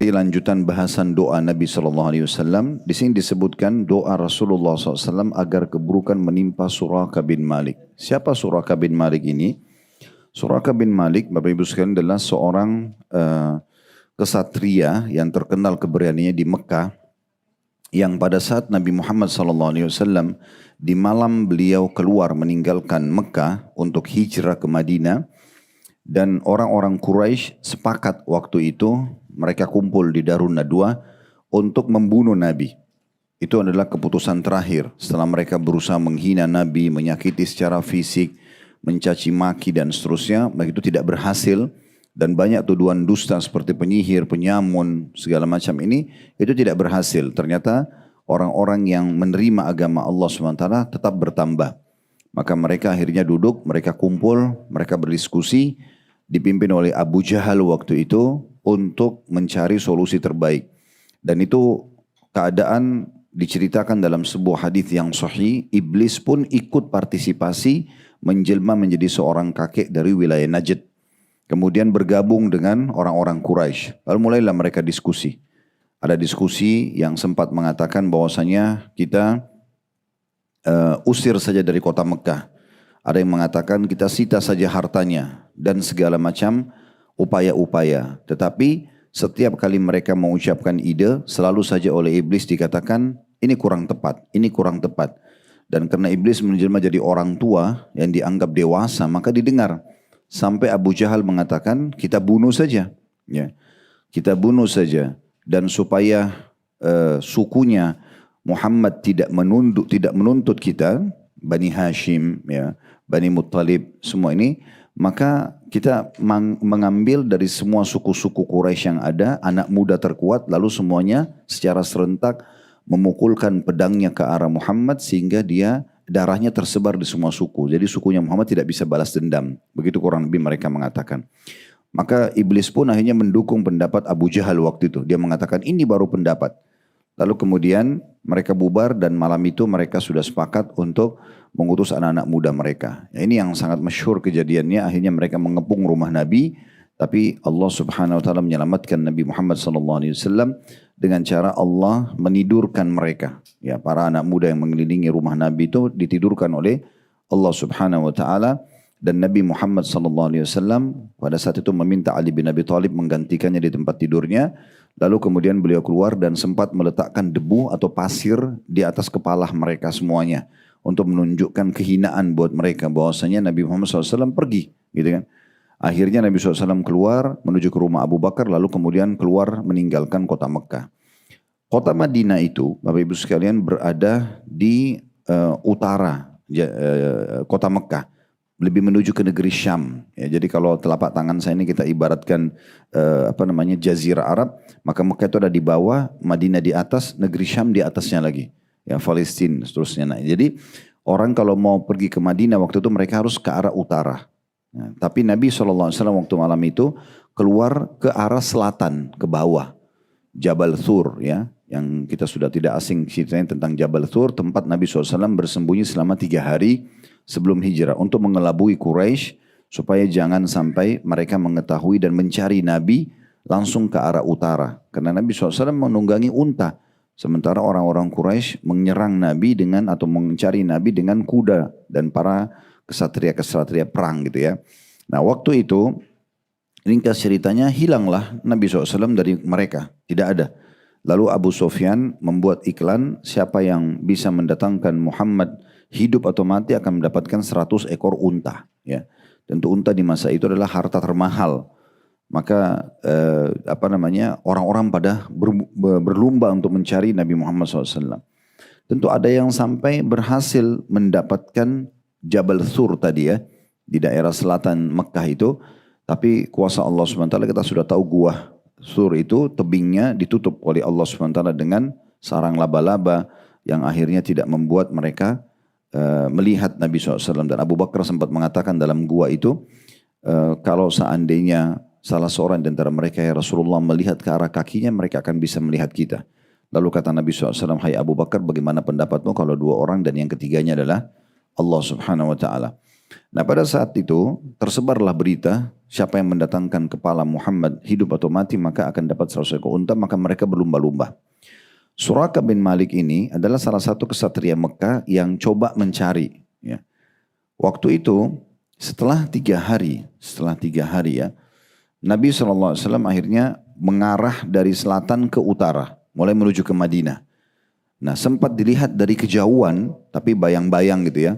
Lanjutan bahasan doa Nabi SAW. Di sini disebutkan doa Rasulullah SAW agar keburukan menimpa Suraka bin Malik. Siapa Suraka bin Malik ini? Suraka bin Malik, Bapak Ibu sekalian, adalah seorang kesatria yang terkenal keberaniannya di Mekah, yang pada saat Nabi Muhammad SAW di malam beliau keluar meninggalkan Mekah untuk hijrah ke Madinah, dan orang-orang Quraisy sepakat waktu itu mereka kumpul di Darun Nadwa untuk membunuh Nabi. Itu adalah keputusan terakhir setelah mereka berusaha menghina Nabi, menyakiti secara fisik, mencaci maki dan seterusnya. Begitu tidak berhasil dan banyak tuduhan dusta seperti penyihir, penyamun, segala macam ini, itu tidak berhasil. Ternyata orang-orang yang menerima agama Allah SWT tetap bertambah. Maka mereka akhirnya duduk, mereka kumpul, mereka berdiskusi, dipimpin oleh Abu Jahal waktu itu untuk mencari solusi terbaik. Dan itu keadaan diceritakan dalam sebuah hadis yang sahih, iblis pun ikut partisipasi menjelma menjadi seorang kakek dari wilayah Najd. Kemudian bergabung dengan orang-orang Quraisy. Lalu mulailah mereka diskusi. Ada diskusi yang sempat mengatakan bahwasanya kita usir saja dari kota Mekah. Ada yang mengatakan kita sita saja hartanya dan segala macam upaya-upaya. Tetapi setiap kali mereka mengucapkan ide, selalu saja oleh iblis dikatakan ini kurang tepat, ini kurang tepat. Dan karena iblis menjelma jadi orang tua yang dianggap dewasa, maka didengar. Sampai Abu Jahal mengatakan kita bunuh saja, ya, kita bunuh saja. Dan supaya sukunya Muhammad tidak menuntut kita, Bani Hashim, ya, Bani Muttalib, semua ini, maka kita mengambil dari semua suku-suku Quraisy yang ada, anak muda terkuat, lalu semuanya secara serentak memukulkan pedangnya ke arah Muhammad sehingga dia darahnya tersebar di semua suku. Jadi sukunya Muhammad tidak bisa balas dendam. Begitu kurang lebih mereka mengatakan. Maka iblis pun akhirnya mendukung pendapat Abu Jahal waktu itu. Dia mengatakan ini baru pendapat. Lalu kemudian mereka bubar dan malam itu mereka sudah sepakat untuk mengutus anak-anak muda mereka. Ya, ini yang sangat masyhur kejadiannya. Akhirnya mereka mengepung rumah Nabi. Tapi Allah Subhanahu Wa Taala menyelamatkan Nabi Muhammad SAW dengan cara Allah menidurkan mereka. Ya, para anak muda yang mengelilingi rumah Nabi itu ditidurkan oleh Allah Subhanahu Wa Taala. Dan Nabi Muhammad SAW pada saat itu meminta Ali bin Abi Thalib menggantikannya di tempat tidurnya. Lalu kemudian beliau keluar dan sempat meletakkan debu atau pasir di atas kepala mereka semuanya. Untuk menunjukkan kehinaan buat mereka bahwasanya Nabi Muhammad SAW pergi. Gitu kan. Akhirnya Nabi SAW keluar menuju ke rumah Abu Bakar. Lalu kemudian keluar meninggalkan kota Mekah. Kota Madinah itu Bapak Ibu sekalian berada di utara kota Mekah. Lebih menuju ke negeri Syam. Ya, jadi kalau telapak tangan saya ini kita ibaratkan jazirah Arab, maka Mekah itu ada di bawah, Madinah di atas, negeri Syam di atasnya lagi. Ya, Palestina seterusnya. Nah, jadi orang kalau mau pergi ke Madinah waktu itu mereka harus ke arah utara. Ya, tapi Nabi SAW waktu malam itu keluar ke arah selatan, ke bawah. Jabal Thur, ya, yang kita sudah tidak asing ceritanya tentang Jabal Thur, tempat Nabi SAW bersembunyi selama 3 hari sebelum hijrah untuk mengelabui Quraisy supaya jangan sampai mereka mengetahui dan mencari Nabi langsung ke arah utara. Karena Nabi SAW menunggangi unta. Sementara orang-orang Quraisy menyerang Nabi dengan atau mencari Nabi dengan kuda dan para kesatria-kesatria perang gitu ya. Nah waktu itu ringkas ceritanya hilanglah Nabi SAW dari mereka. Tidak ada. Lalu Abu Sufyan membuat iklan siapa yang bisa mendatangkan Muhammad hidup atau mati akan mendapatkan 100 ekor unta. Ya. Tentu unta di masa itu adalah harta termahal. Maka orang-orang pada berlomba untuk mencari Nabi Muhammad SAW. Tentu ada yang sampai berhasil mendapatkan Jabal Thur tadi ya. Di daerah selatan Mekah itu. Tapi kuasa Allah SWT kita sudah tahu gua Thur itu tebingnya ditutup oleh Allah SWT dengan sarang laba-laba yang akhirnya tidak membuat mereka melihat Nabi SAW. Dan Abu Bakar sempat mengatakan dalam gua itu, kalau seandainya salah seorang di antara mereka ya Rasulullah melihat ke arah kakinya, mereka akan bisa melihat kita. Lalu kata Nabi SAW, hai Abu Bakar, bagaimana pendapatmu kalau 2 orang dan yang ketiganya adalah Allah Subhanahu Wa Taala. Nah pada saat itu tersebarlah berita siapa yang mendatangkan kepala Muhammad hidup atau mati maka akan dapat 100 ekor unta, maka mereka berlumba-lumba. Suraka bin Malik ini adalah salah satu kesatria Mekah yang coba mencari. Ya. Waktu itu setelah 3 hari ya, Nabi SAW akhirnya mengarah dari selatan ke utara, mulai menuju ke Madinah. Nah sempat dilihat dari kejauhan, tapi bayang-bayang gitu ya.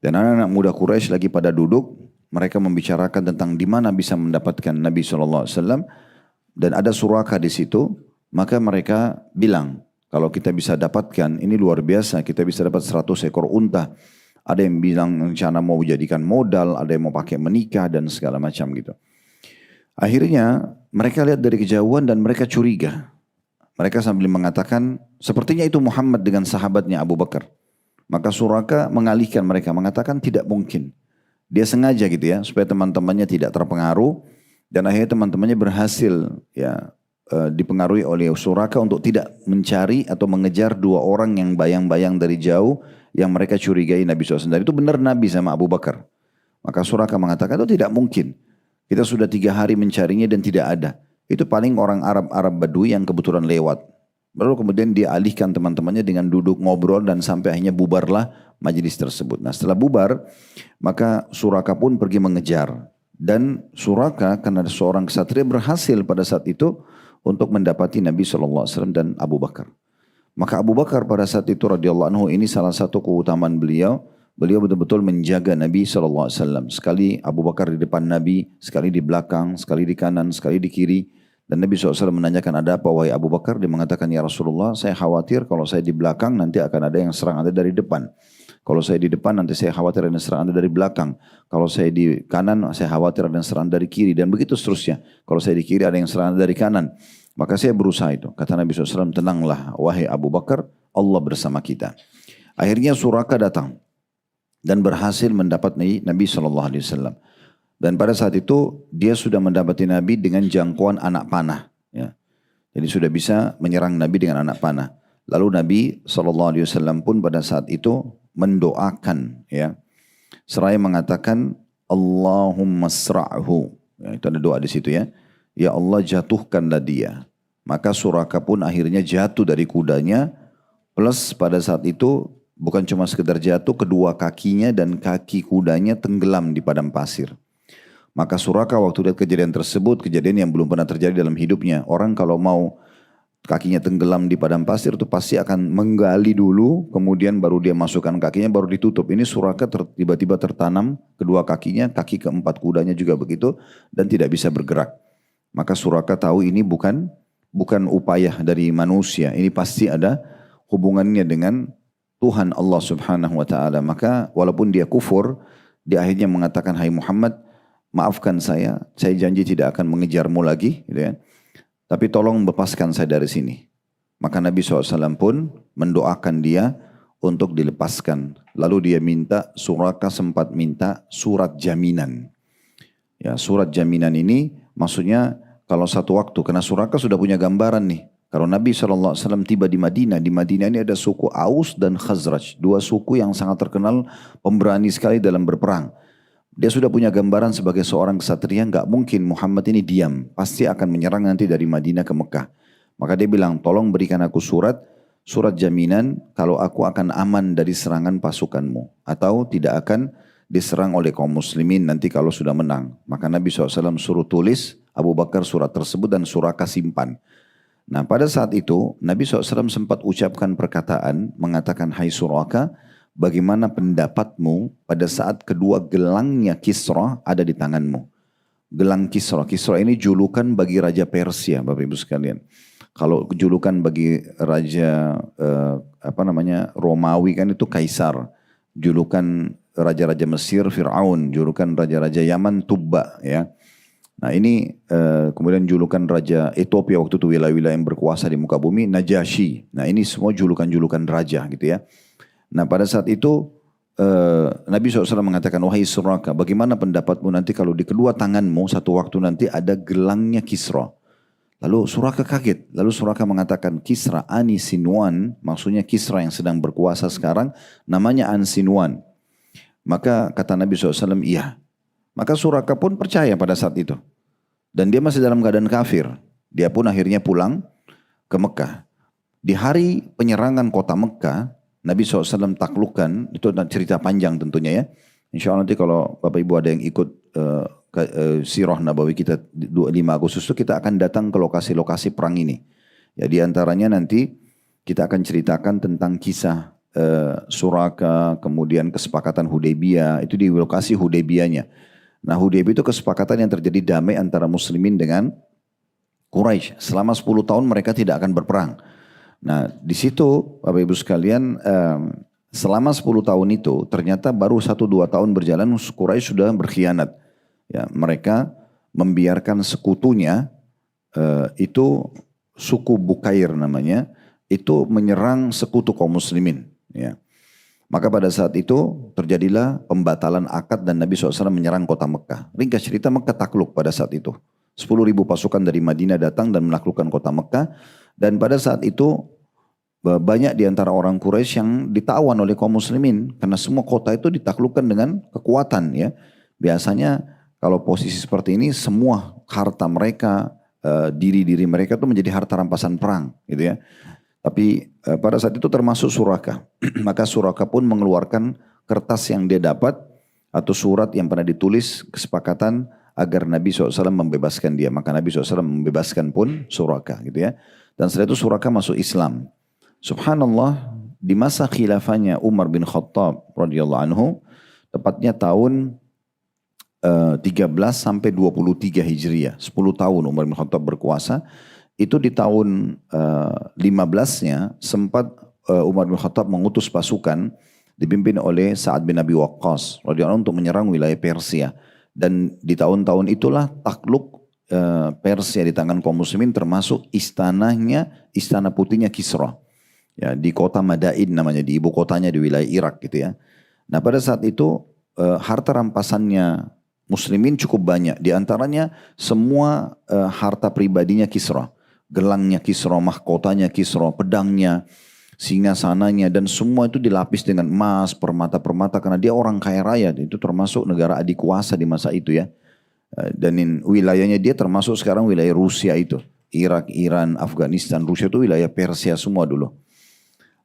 Dan anak-anak muda Quraisy lagi pada duduk, mereka membicarakan tentang di mana bisa mendapatkan Nabi SAW. Dan ada Suraka di situ. Maka mereka bilang, kalau kita bisa dapatkan, ini luar biasa, kita bisa dapat 100 ekor unta. Ada yang bilang rencana mau jadikan modal, ada yang mau pakai menikah dan segala macam gitu. Akhirnya mereka lihat dari kejauhan dan mereka curiga. Mereka sambil mengatakan, sepertinya itu Muhammad dengan sahabatnya Abu Bakar. Maka Suraka mengalihkan mereka, mengatakan tidak mungkin. Dia sengaja gitu ya, supaya teman-temannya tidak terpengaruh. Dan akhirnya teman-temannya berhasil ya dipengaruhi oleh Suraka untuk tidak mencari atau mengejar 2 orang yang bayang-bayang dari jauh yang mereka curigai Nabi SAW. Dan itu benar Nabi sama Abu Bakar. Maka Suraka mengatakan itu tidak mungkin. Kita sudah 3 hari mencarinya dan tidak ada. Itu paling orang Arab Badui yang kebetulan lewat. Lalu kemudian dia alihkan teman-temannya dengan duduk ngobrol dan sampai akhirnya bubarlah majelis tersebut. Nah setelah bubar maka Suraka pun pergi mengejar. Dan Suraka karena seorang ksatria berhasil pada saat itu untuk mendapati Nabi SAW dan Abu Bakar. Maka Abu Bakar pada saat itu radhiyallahu anhu, ini salah satu keutamaan beliau. Beliau betul-betul menjaga Nabi SAW. Sekali Abu Bakar di depan Nabi, sekali di belakang, sekali di kanan, sekali di kiri. Dan Nabi SAW menanyakan ada apa wahai Abu Bakar. Dia mengatakan ya Rasulullah saya khawatir kalau saya di belakang nanti akan ada yang serang Anda dari depan. Kalau saya di depan nanti saya khawatir ada yang serang Anda dari belakang. Kalau saya di kanan saya khawatir ada yang serang dari kiri. Dan begitu seterusnya. Kalau saya di kiri ada yang serang Anda dari kanan. Maka saya berusaha itu. Kata Nabi SAW, tenanglah wahai Abu Bakar, Allah bersama kita. Akhirnya Suraka datang. Dan berhasil mendapat Nabi SAW. Dan pada saat itu dia sudah mendapati Nabi dengan jangkauan anak panah. Ya. Jadi sudah bisa menyerang Nabi dengan anak panah. Lalu Nabi SAW pun pada saat itu mendoakan. Ya. Seraya mengatakan, Allahumma sra'hu. Ya, itu ada doa di situ ya. Ya Allah jatuhkanlah dia. Maka Suraka pun akhirnya jatuh dari kudanya. Plus pada saat itu bukan cuma sekedar jatuh, kedua kakinya dan kaki kudanya tenggelam di padang pasir. Maka Suraka waktu lihat kejadian tersebut, kejadian yang belum pernah terjadi dalam hidupnya. Orang kalau mau kakinya tenggelam di padang pasir itu pasti akan menggali dulu, kemudian baru dia masukkan kakinya, baru ditutup. Ini Suraka tiba-tiba tertanam kedua kakinya, kaki keempat kudanya juga begitu, dan tidak bisa bergerak. Maka Suraka tahu ini bukan upaya dari manusia. Ini pasti ada hubungannya dengan Tuhan Allah Subhanahu wa taala. Maka walaupun dia kufur, dia akhirnya mengatakan, "Hai Muhammad, maafkan saya janji tidak akan mengejarmu lagi," gitu ya. Tapi tolong lepaskan saya dari sini. Maka Nabi SAW pun mendoakan dia untuk dilepaskan. Lalu dia minta, Suraka sempat minta surat jaminan. Ya, surat jaminan ini maksudnya kalau satu waktu, karena Suraka sudah punya gambaran nih. Kalau Nabi SAW tiba di Madinah ini ada suku Aus dan Khazraj. 2 suku yang sangat terkenal pemberani sekali dalam berperang. Dia sudah punya gambaran sebagai seorang ksatria, nggak mungkin Muhammad ini diam. Pasti akan menyerang nanti dari Madinah ke Mekah. Maka dia bilang, tolong berikan aku surat jaminan kalau aku akan aman dari serangan pasukanmu. Atau tidak akan diserang oleh kaum muslimin nanti kalau sudah menang. Maka Nabi SAW suruh tulis Abu Bakar surat tersebut dan Suraka simpan. Nah pada saat itu Nabi SAW sempat ucapkan perkataan mengatakan, "Hai Suraka, bagaimana pendapatmu pada saat kedua gelangnya Kisra ada di tanganmu?" Gelang Kisra ini julukan bagi Raja Persia, Bapak Ibu sekalian. Kalau julukan bagi Raja Romawi kan itu Kaisar. Julukan Raja-Raja Mesir Fir'aun, julukan Raja-Raja Yaman Tubba ya. Nah ini kemudian julukan Raja Ethiopia waktu itu wilayah-wilayah yang berkuasa di muka bumi Najasyi. Nah ini semua julukan-julukan raja gitu ya. Nah pada saat itu Nabi SAW mengatakan, "Wahai Suraka, bagaimana pendapatmu nanti kalau di kedua tanganmu satu waktu nanti ada gelangnya Kisra?" Lalu Suraka kaget. Lalu Suraka mengatakan, "Kisra Ani Sinwan," maksudnya Kisra yang sedang berkuasa sekarang namanya An Sinwan. Maka kata Nabi SAW, "Iya." Maka Suraka pun percaya pada saat itu. Dan dia masih dalam keadaan kafir. Dia pun akhirnya pulang ke Mekah. Di hari penyerangan kota Mekah, Nabi SAW taklukkan, itu cerita panjang tentunya ya. Insya Allah nanti kalau Bapak Ibu ada yang ikut Sirah Nabawi kita 25 Agustus itu kita akan datang ke lokasi-lokasi perang ini. Ya di antaranya nanti kita akan ceritakan tentang kisah Suraka, kemudian kesepakatan Hudaybiyah, itu di lokasi Hudaybiyahnya. Nah Hudaybiyah itu kesepakatan yang terjadi damai antara muslimin dengan Quraisy. Selama 10 tahun mereka tidak akan berperang. Nah di situ Bapak Ibu sekalian selama 10 tahun itu ternyata baru 1-2 tahun berjalan Quraisy sudah berkhianat. Ya, mereka membiarkan sekutunya itu suku Bukair namanya itu menyerang sekutu kaum muslimin. Ya. Maka pada saat itu terjadilah pembatalan akad dan Nabi SAW menyerang kota Mekah. Ringkas cerita Mekah takluk pada saat itu. 10.000 pasukan dari Madinah datang dan menaklukkan kota Mekah. Dan pada saat itu banyak di antara orang Quraisy yang ditawan oleh kaum muslimin. Karena semua kota itu ditaklukkan dengan kekuatan ya. Biasanya kalau posisi seperti ini semua harta mereka, diri-diri mereka itu menjadi harta rampasan perang gitu ya. Tapi pada saat itu termasuk Suraka. Maka Suraka pun mengeluarkan kertas yang dia dapat atau surat yang pernah ditulis kesepakatan agar Nabi SAW membebaskan dia. Maka Nabi SAW membebaskan pun Suraka gitu ya. Dan setelah itu Suraka masuk Islam. Subhanallah di masa khilafahnya Umar bin Khattab radhiyallahu anhu tepatnya tahun 13 sampai 23 Hijriah, 10 tahun Umar bin Khattab berkuasa. Itu di tahun 15-nya sempat Umar bin Khattab mengutus pasukan dipimpin oleh Sa'ad bin Abi Waqqas radhiyallahu anhu untuk menyerang wilayah Persia. Dan di tahun-tahun itulah takluk Persia di tangan kaum muslimin termasuk istana putihnya Kisra. Ya, di kota Madain namanya, di ibu kotanya di wilayah Irak gitu ya. Nah pada saat itu harta rampasannya muslimin cukup banyak. Di antaranya semua harta pribadinya Kisra. Gelangnya Kisra, mahkotanya Kisra, pedangnya, singgasananya, dan semua itu dilapis dengan emas, permata-permata. Karena dia orang kaya raya, itu termasuk negara adik kuasa di masa itu ya. Dan wilayahnya dia termasuk sekarang wilayah Rusia itu. Irak, Iran, Afghanistan, Rusia itu wilayah Persia semua dulu.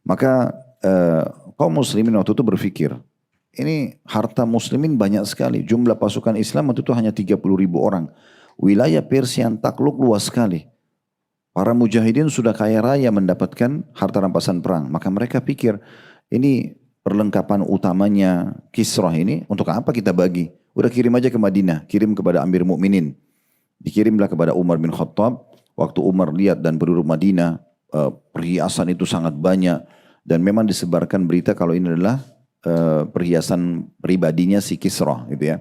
Maka kaum muslimin waktu itu berpikir, ini harta muslimin banyak sekali. Jumlah pasukan Islam waktu itu hanya 30.000 orang. Wilayah Persia yang takluk luas sekali. Para mujahidin sudah kaya raya mendapatkan harta rampasan perang. Maka mereka pikir, ini perlengkapan utamanya Kisra ini, untuk apa kita bagi? Udah kirim aja ke Madinah, kirim kepada Amir Mukminin. Dikirimlah kepada Umar bin Khattab. Waktu Umar lihat dan penduduk Madinah, perhiasan itu sangat banyak. Dan memang disebarkan berita kalau ini adalah perhiasan pribadinya si Kisra gitu ya.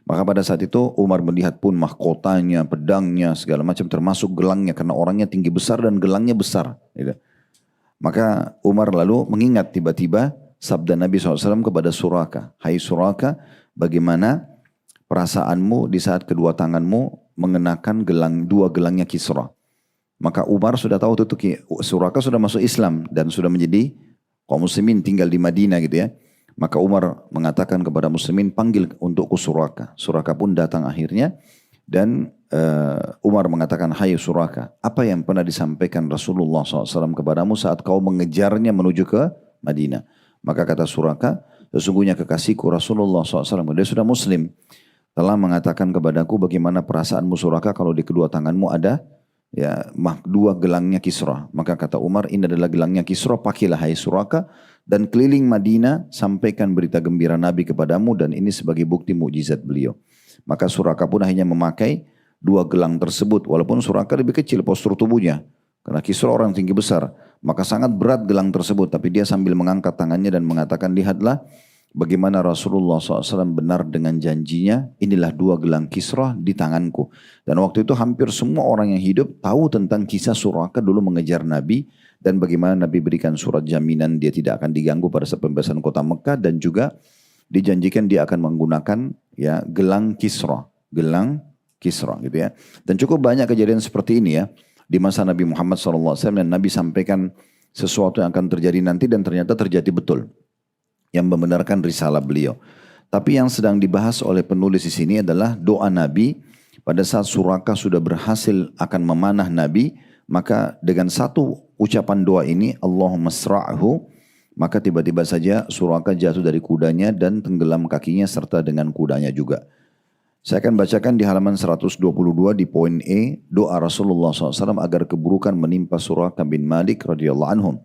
Maka pada saat itu Umar melihat pun mahkotanya, pedangnya, segala macam termasuk gelangnya karena orangnya tinggi besar dan gelangnya besar gitu. Maka Umar lalu mengingat tiba-tiba sabda Nabi SAW kepada Suraka, hai Suraka, bagaimana perasaanmu di saat kedua tanganmu mengenakan dua gelangnya Kisra. Maka Umar sudah tahu itu Suraka sudah masuk Islam dan sudah menjadi kaum muslimin tinggal di Madinah gitu ya. Maka Umar mengatakan kepada muslimin, panggil untukku Suraka. Suraka pun datang akhirnya. Dan Umar mengatakan, hai Suraka, apa yang pernah disampaikan Rasulullah SAW kepadamu saat kau mengejarnya menuju ke Madinah? Maka kata Suraka, sesungguhnya kekasihku Rasulullah SAW, dia sudah muslim, telah mengatakan kepadaku bagaimana perasaanmu Suraka kalau di kedua tanganmu ada ya dua gelangnya Kisra. Maka kata Umar, ini adalah gelangnya Kisra, pakailah hai Suraka, dan keliling Madinah sampaikan berita gembira Nabi kepadamu, dan ini sebagai bukti mukjizat beliau. Maka Suraka pun akhirnya memakai dua gelang tersebut, walaupun Suraka lebih kecil postur tubuhnya, karena Kisra orang tinggi besar, maka sangat berat gelang tersebut, tapi dia sambil mengangkat tangannya dan mengatakan, lihatlah bagaimana Rasulullah SAW benar dengan janjinya, inilah dua gelang Kisra di tanganku. Dan waktu itu hampir semua orang yang hidup tahu tentang kisah Suraka dulu mengejar Nabi, dan bagaimana Nabi berikan surat jaminan dia tidak akan diganggu pada saat pembebasan kota Mekah, dan juga dijanjikan dia akan menggunakan ya gelang Kisra gitu ya. Dan cukup banyak kejadian seperti ini ya di masa Nabi Muhammad SAW, dan Nabi sampaikan sesuatu yang akan terjadi nanti dan ternyata terjadi betul, yang membenarkan risalah beliau. Tapi yang sedang dibahas oleh penulis di sini adalah doa Nabi pada saat Suraka sudah berhasil akan memanah Nabi, maka dengan satu ucapan doa ini, Allahumma sra'hu, maka tiba-tiba saja Suraka jatuh dari kudanya dan tenggelam kakinya serta dengan kudanya juga. Saya akan bacakan di halaman 122 di poin E, doa Rasulullah SAW agar keburukan menimpa Suraka bin Malik radhiyallahu anhum.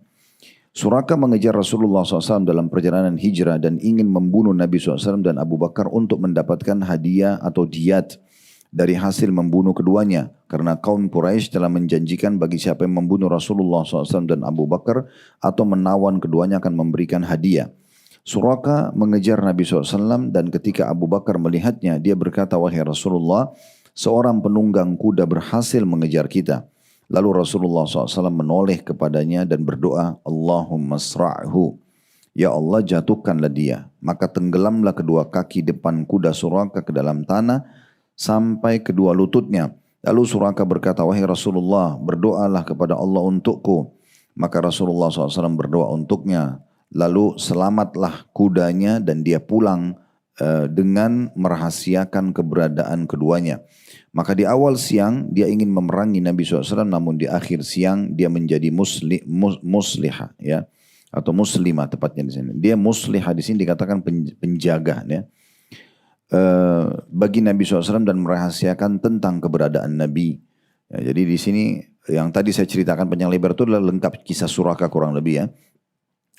Suraka mengejar Rasulullah SAW dalam perjalanan hijrah dan ingin membunuh Nabi SAW dan Abu Bakar untuk mendapatkan hadiah atau diat dari hasil membunuh keduanya. Karena kaum Quraisy telah menjanjikan bagi siapa yang membunuh Rasulullah SAW dan Abu Bakar atau menawan keduanya akan memberikan hadiah. Suraka mengejar Nabi SAW dan ketika Abu Bakar melihatnya, dia berkata, wahai Rasulullah, seorang penunggang kuda berhasil mengejar kita. Lalu Rasulullah SAW menoleh kepadanya dan berdoa, Allahumma sra'hu. Ya Allah, jatuhkanlah dia. Maka tenggelamlah kedua kaki depan kuda Suraka ke dalam tanah sampai kedua lututnya. Lalu Suraka berkata, wahai Rasulullah, berdoalah kepada Allah untukku. Maka Rasulullah SAW berdoa untuknya. Lalu selamatlah kudanya dan dia pulang dengan merahasiakan keberadaan keduanya. Maka di awal siang dia ingin memerangi Nabi SAW, namun di akhir siang dia menjadi muslihah, ya, atau muslimah tepatnya di sini. Dia muslihah di sini dikatakan penjaga, ya, bagi Nabi SAW dan merahasiakan tentang keberadaan Nabi. Ya, jadi di sini yang tadi saya ceritakan panjang lebar itu adalah lengkap kisah Suraka kurang lebih, ya.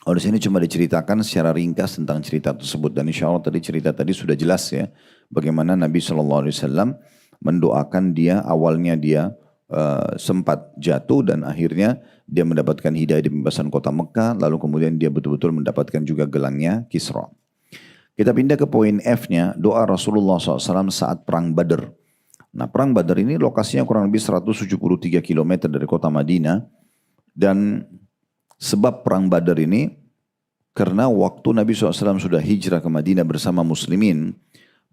Oh, di sini cuma diceritakan secara ringkas tentang cerita tersebut dan insya Allah cerita tadi sudah jelas, ya, bagaimana Nabi SAW mendoakan dia, awalnya dia sempat jatuh dan akhirnya dia mendapatkan hidayah di pembebasan kota Mekah, lalu kemudian dia betul-betul mendapatkan juga gelangnya Kisra. Kita pindah ke poin F-nya, doa Rasulullah SAW saat perang Badar. Nah, perang Badar ini lokasinya kurang lebih 173 km dari kota Madinah dan sebab perang Badar ini karena waktu Nabi SAW sudah hijrah ke Madinah bersama muslimin,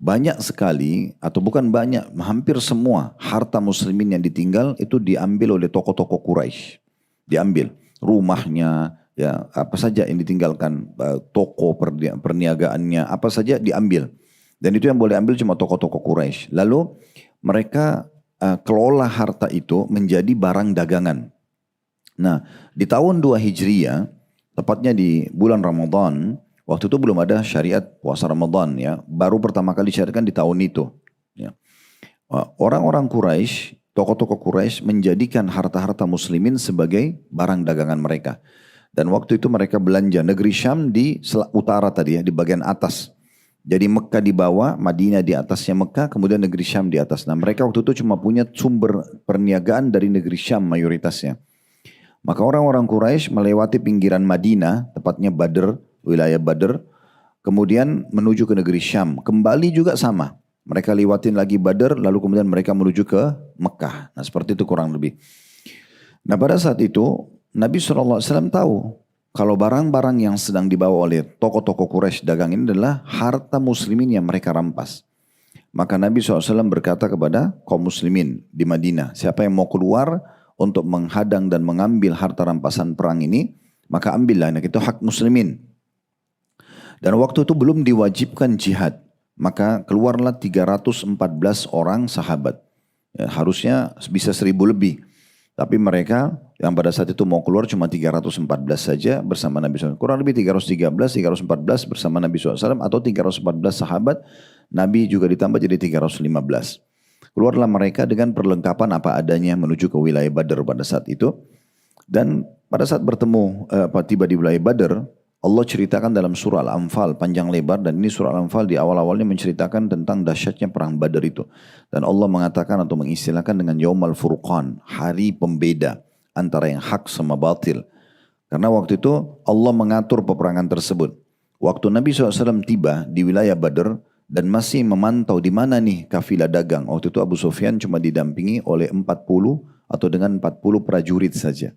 banyak sekali atau bukan banyak, hampir semua harta muslimin yang ditinggal itu diambil oleh tokoh-tokoh Quraisy. Diambil rumahnya, ya, apa saja yang ditinggalkan, toko perniagaannya, apa saja diambil. Dan itu yang boleh ambil cuma tokoh-tokoh Quraisy. Lalu mereka kelola harta itu menjadi barang dagangan. Nah, di tahun 2 Hijriah, tepatnya di bulan Ramadan, waktu itu belum ada syariat puasa Ramadan, ya, baru pertama kali disyariatkan di tahun itu. Ya. Orang-orang Quraisy, tokoh-tokoh Quraisy menjadikan harta-harta muslimin sebagai barang dagangan mereka. Dan waktu itu mereka belanja negeri Syam di utara tadi, ya, di bagian atas. Jadi Mekah di bawah, Madinah di atasnya Mekah, kemudian negeri Syam di atas. Nah, mereka waktu itu cuma punya sumber perniagaan dari negeri Syam mayoritasnya. Maka orang-orang Quraisy melewati pinggiran Madinah, tepatnya Badr, wilayah Badr, kemudian menuju ke negeri Syam. Kembali juga sama. Mereka lewatin lagi Badr, lalu kemudian mereka menuju ke Mekah. Nah, seperti itu kurang lebih. Nah, pada saat itu Nabi SAW tahu kalau barang-barang yang sedang dibawa oleh tokoh-tokoh Quraisy dagang ini adalah harta muslimin yang mereka rampas. Maka Nabi SAW berkata kepada kaum muslimin di Madinah, siapa yang mau keluar untuk menghadang dan mengambil harta rampasan perang ini, maka ambillah, nah, itu hak muslimin. Dan waktu itu belum diwajibkan jihad, maka keluarlah 314 orang sahabat. Ya, harusnya bisa 1000 lebih. Tapi mereka yang pada saat itu mau keluar cuma 314 saja bersama Nabi SAW. Kurang lebih 313, 314 bersama Nabi SAW atau 314 sahabat. Nabi juga ditambah jadi 315. Keluarlah mereka dengan perlengkapan apa adanya menuju ke wilayah Badr pada saat itu. Dan pada saat tiba di wilayah Badr, Allah ceritakan dalam surah Al-Anfal panjang lebar, dan ini surah Al-Anfal di awal-awalnya menceritakan tentang dahsyatnya perang Badar itu. Dan Allah mengatakan atau mengistilahkan dengan Yaumal Furqan, hari pembeda antara yang hak sama batil. Karena waktu itu Allah mengatur peperangan tersebut. Waktu Nabi SAW tiba di wilayah Badar dan masih memantau di mana nih kafilah dagang. Waktu itu Abu Sufyan cuma didampingi oleh 40 atau dengan 40 prajurit saja.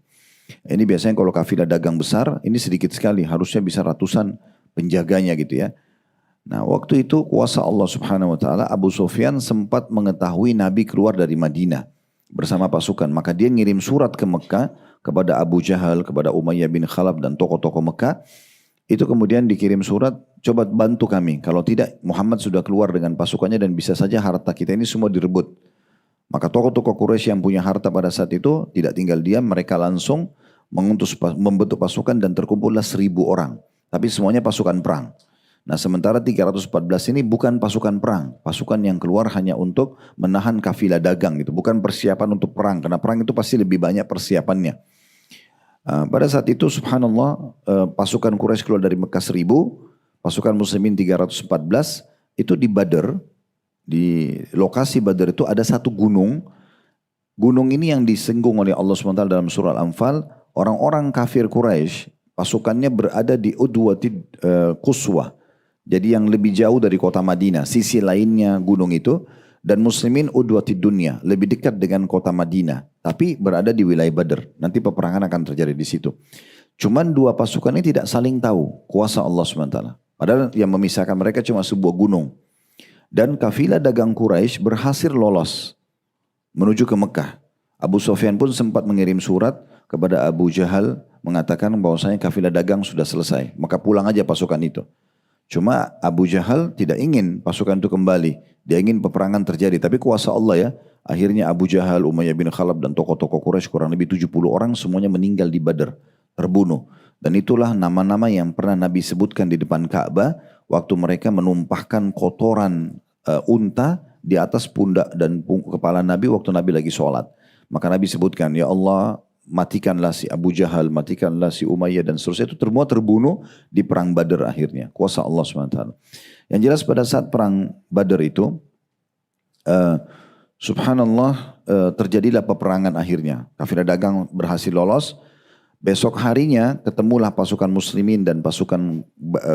Ini biasanya kalau kafilah dagang besar, ini sedikit sekali, harusnya bisa ratusan penjaganya gitu ya. Nah, waktu itu kuasa Allah Subhanahu wa taala, Abu Sufyan sempat mengetahui Nabi keluar dari Madinah bersama pasukan, maka dia ngirim surat ke Mekah kepada Abu Jahal, kepada Umayyah bin Khalaf dan tokoh-tokoh Mekah. Itu kemudian dikirim surat, coba bantu kami. Kalau tidak, Muhammad sudah keluar dengan pasukannya dan bisa saja harta kita ini semua direbut. Maka tokoh-tokoh Quraisy yang punya harta pada saat itu tidak tinggal diam, mereka langsung membentuk pasukan dan terkumpullah 1.000 orang. Tapi semuanya pasukan perang. Nah sementara 314 ini bukan pasukan perang. Pasukan yang keluar hanya untuk menahan kafilah dagang gitu. Bukan persiapan untuk perang. Karena perang itu pasti lebih banyak persiapannya. Pada saat itu subhanallah pasukan Quraisy keluar dari Mekah 1.000, pasukan muslimin 314, itu di Badr, di lokasi Badr itu ada satu gunung. Gunung ini yang disinggung oleh Allah SWT dalam surah Al-Anfal, orang-orang kafir Quraisy pasukannya berada di Udwatid Quswa. Jadi yang lebih jauh dari kota Madinah, sisi lainnya gunung itu. Dan muslimin udwatid dunya, lebih dekat dengan kota Madinah. Tapi berada di wilayah Badr. Nanti peperangan akan terjadi di situ. Cuman dua pasukan ini tidak saling tahu kuasa Allah SWT. Padahal yang memisahkan mereka cuma sebuah gunung. Dan kafilah dagang Quraisy berhasil lolos menuju ke Mekah. Abu Sufyan pun sempat mengirim surat kepada Abu Jahal mengatakan bahwasanya kafilah dagang sudah selesai. Maka pulang aja pasukan itu. Cuma Abu Jahal tidak ingin pasukan itu kembali. Dia ingin peperangan terjadi. Tapi kuasa Allah ya. Akhirnya Abu Jahal, Umayyah bin Khalaf dan tokoh-tokoh Quraisy kurang lebih 70 orang semuanya meninggal di Badr. Terbunuh. Dan itulah nama-nama yang pernah Nabi sebutkan di depan Ka'bah. Waktu mereka menumpahkan kotoran unta di atas pundak dan kepala Nabi waktu Nabi lagi sholat. Maka Nabi sebutkan, ya Allah, matikanlah si Abu Jahal, matikanlah si Umayyah dan seterusnya. Itu semua terbunuh di perang Badr akhirnya. Kuasa Allah SWT. Yang jelas pada saat perang Badr itu, subhanallah terjadilah peperangan akhirnya. Kafilah dagang berhasil lolos. Besok harinya ketemulah pasukan muslimin dan pasukan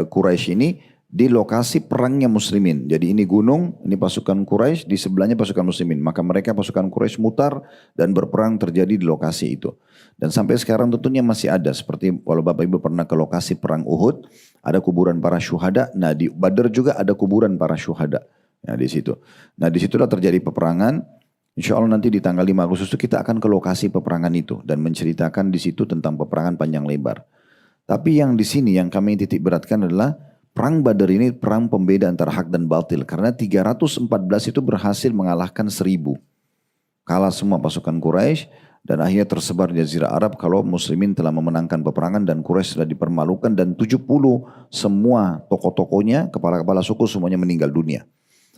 Quraisy ini di lokasi perangnya muslimin. Jadi ini gunung, ini pasukan Quraisy, di sebelahnya pasukan muslimin. Maka mereka pasukan Quraisy mutar dan berperang terjadi di lokasi itu. Dan sampai sekarang tentunya masih ada. Seperti kalau Bapak Ibu pernah ke lokasi perang Uhud, ada kuburan para syuhada. Nah di Badr juga ada kuburan para syuhada. Nah di situ. Nah disitulah terjadi peperangan. Insya Allah nanti di tanggal 5 Agustus itu kita akan ke lokasi peperangan itu. Dan menceritakan di situ tentang peperangan panjang lebar. Tapi yang di sini yang kami titik beratkan adalah perang Badar ini perang pembeda antara hak dan batil. Karena 314 itu berhasil mengalahkan 1.000. Kalah semua pasukan Quraisy dan akhirnya tersebar di Jazirah Arab kalau muslimin telah memenangkan peperangan dan Quraisy sudah dipermalukan dan 70 semua tokoh-tokohnya, kepala-kepala suku semuanya meninggal dunia.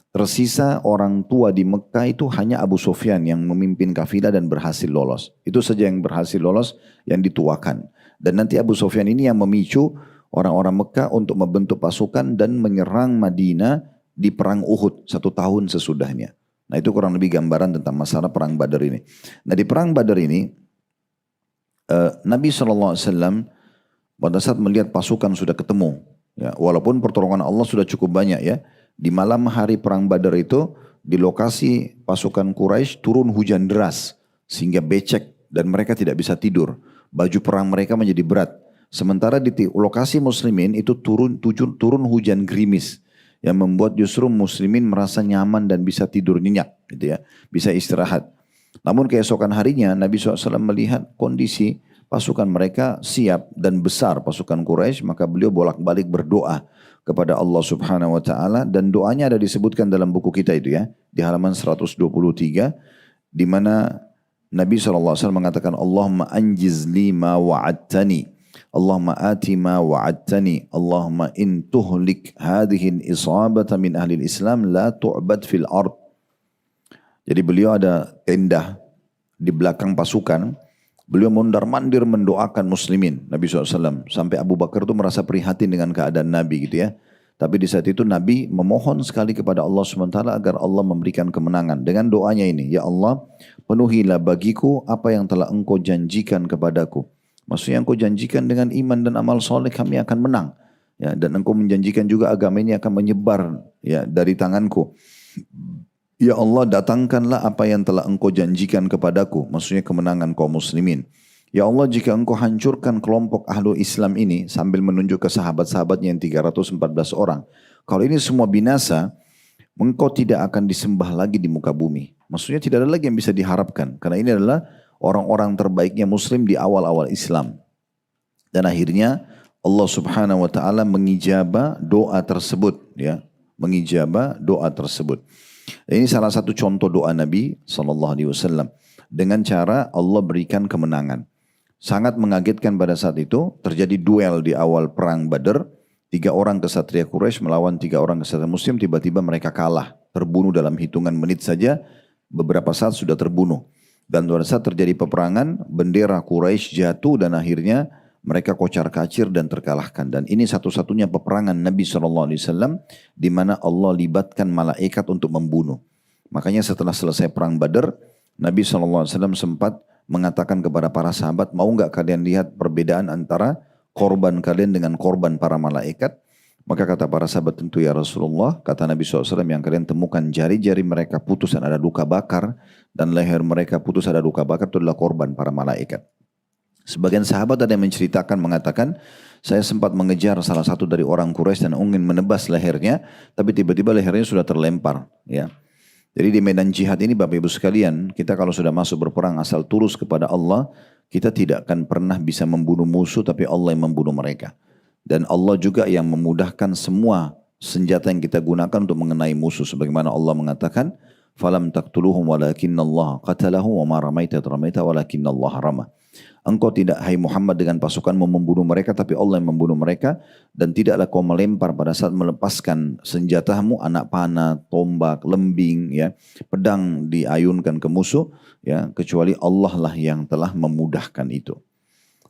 Tersisa orang tua di Mekah itu hanya Abu Sufyan yang memimpin kafilah dan berhasil lolos. Itu saja yang berhasil lolos yang dituakan. Dan nanti Abu Sufyan ini yang memicu orang-orang Mekah untuk membentuk pasukan dan menyerang Madinah di perang Uhud 1 tahun sesudahnya. Nah itu kurang lebih gambaran tentang masalah perang Badar ini. Nah di perang Badar ini Nabi SAW pada saat melihat pasukan sudah ketemu, ya, walaupun pertolongan Allah sudah cukup banyak ya. Di malam hari perang Badar itu di lokasi pasukan Quraisy turun hujan deras sehingga becek dan mereka tidak bisa tidur. Baju perang mereka menjadi berat. Sementara di lokasi muslimin itu turun hujan gerimis yang membuat justru muslimin merasa nyaman dan bisa tidur nyenyak gitu ya, bisa istirahat. Namun keesokan harinya Nabi SAW melihat kondisi pasukan mereka siap dan besar pasukan Quraisy, maka beliau bolak-balik berdoa kepada Allah Subhanahu wa taala dan doanya ada disebutkan dalam buku kita itu ya, di halaman 123 di mana Nabi SAW mengatakan Allahumma anjiz li ma wa'adtani. Allahumma ati ma wa'adtani. Allahumma in tuhlik hadhihi isabata min ahli islam la tu'bad fil ard. Jadi beliau ada tenda di belakang pasukan. Beliau mondar-mandir mendoakan muslimin Nabi SAW. Sampai Abu Bakar itu merasa prihatin dengan keadaan Nabi gitu ya. Tapi di saat itu Nabi memohon sekali kepada Allah SWT agar Allah memberikan kemenangan. Dengan doanya ini, ya Allah penuhilah bagiku apa yang telah engkau janjikan kepadaku. Maksudnya engkau janjikan dengan iman dan amal soleh kami akan menang. Ya, dan engkau menjanjikan juga agama ini akan menyebar ya, dari tanganku. Ya Allah datangkanlah apa yang telah engkau janjikan kepadaku. Maksudnya kemenangan kaum muslimin. Ya Allah jika engkau hancurkan kelompok ahlu Islam ini. Sambil menunjuk ke sahabat-sahabatnya yang 314 orang. Kalau ini semua binasa. Engkau tidak akan disembah lagi di muka bumi. Maksudnya tidak ada lagi yang bisa diharapkan. Karena ini adalah orang-orang terbaiknya muslim di awal-awal Islam. Dan akhirnya Allah Subhanahu wa taala mengijabah doa tersebut, ya. Mengijabah doa tersebut. Ini salah satu contoh doa Nabi sallallahu alaihi wasallam dengan cara Allah berikan kemenangan. Sangat mengagetkan pada saat itu terjadi duel di awal perang Badar. 3 orang kesatria Quraisy melawan 3 orang kesatria Muslim, tiba-tiba mereka kalah, terbunuh dalam hitungan menit saja, beberapa saat sudah terbunuh. Dan pada saat terjadi peperangan, bendera Quraisy jatuh dan akhirnya mereka kocar-kacir dan terkalahkan. Dan ini satu-satunya peperangan Nabi SAW di mana Allah libatkan malaikat untuk membunuh. Makanya setelah selesai perang Badar, Nabi SAW sempat mengatakan kepada para sahabat, mau nggak kalian lihat perbedaan antara korban kalian dengan korban para malaikat? Maka kata para sahabat, tentu ya Rasulullah. Kata Nabi SAW, yang kalian temukan jari-jari mereka putus dan ada luka bakar, dan leher mereka putus ada luka bakar, itu adalah korban para malaikat. Sebagian sahabat ada yang menceritakan mengatakan, saya sempat mengejar salah satu dari orang Quraisy dan ingin menebas lehernya, tapi tiba-tiba lehernya sudah terlempar. Ya. Jadi di medan jihad ini Bapak Ibu sekalian, kita kalau sudah masuk berperang asal tulus kepada Allah, kita tidak akan pernah bisa membunuh musuh, tapi Allah yang membunuh mereka. Dan Allah juga yang memudahkan semua senjata yang kita gunakan untuk mengenai musuh. Sebagaimana Allah mengatakan, falam taqtuluhum walakinnallaha qatalahu wa ma ramaita ramaita walakinnallaha rama. Engkau tidak, hai Muhammad, dengan pasukanmu membunuh mereka, tapi Allah yang membunuh mereka. Dan tidaklah kau melempar pada saat melepaskan senjatamu, anak panah, tombak, lembing, ya, pedang diayunkan ke musuh, ya, kecuali Allah lah yang telah memudahkan itu.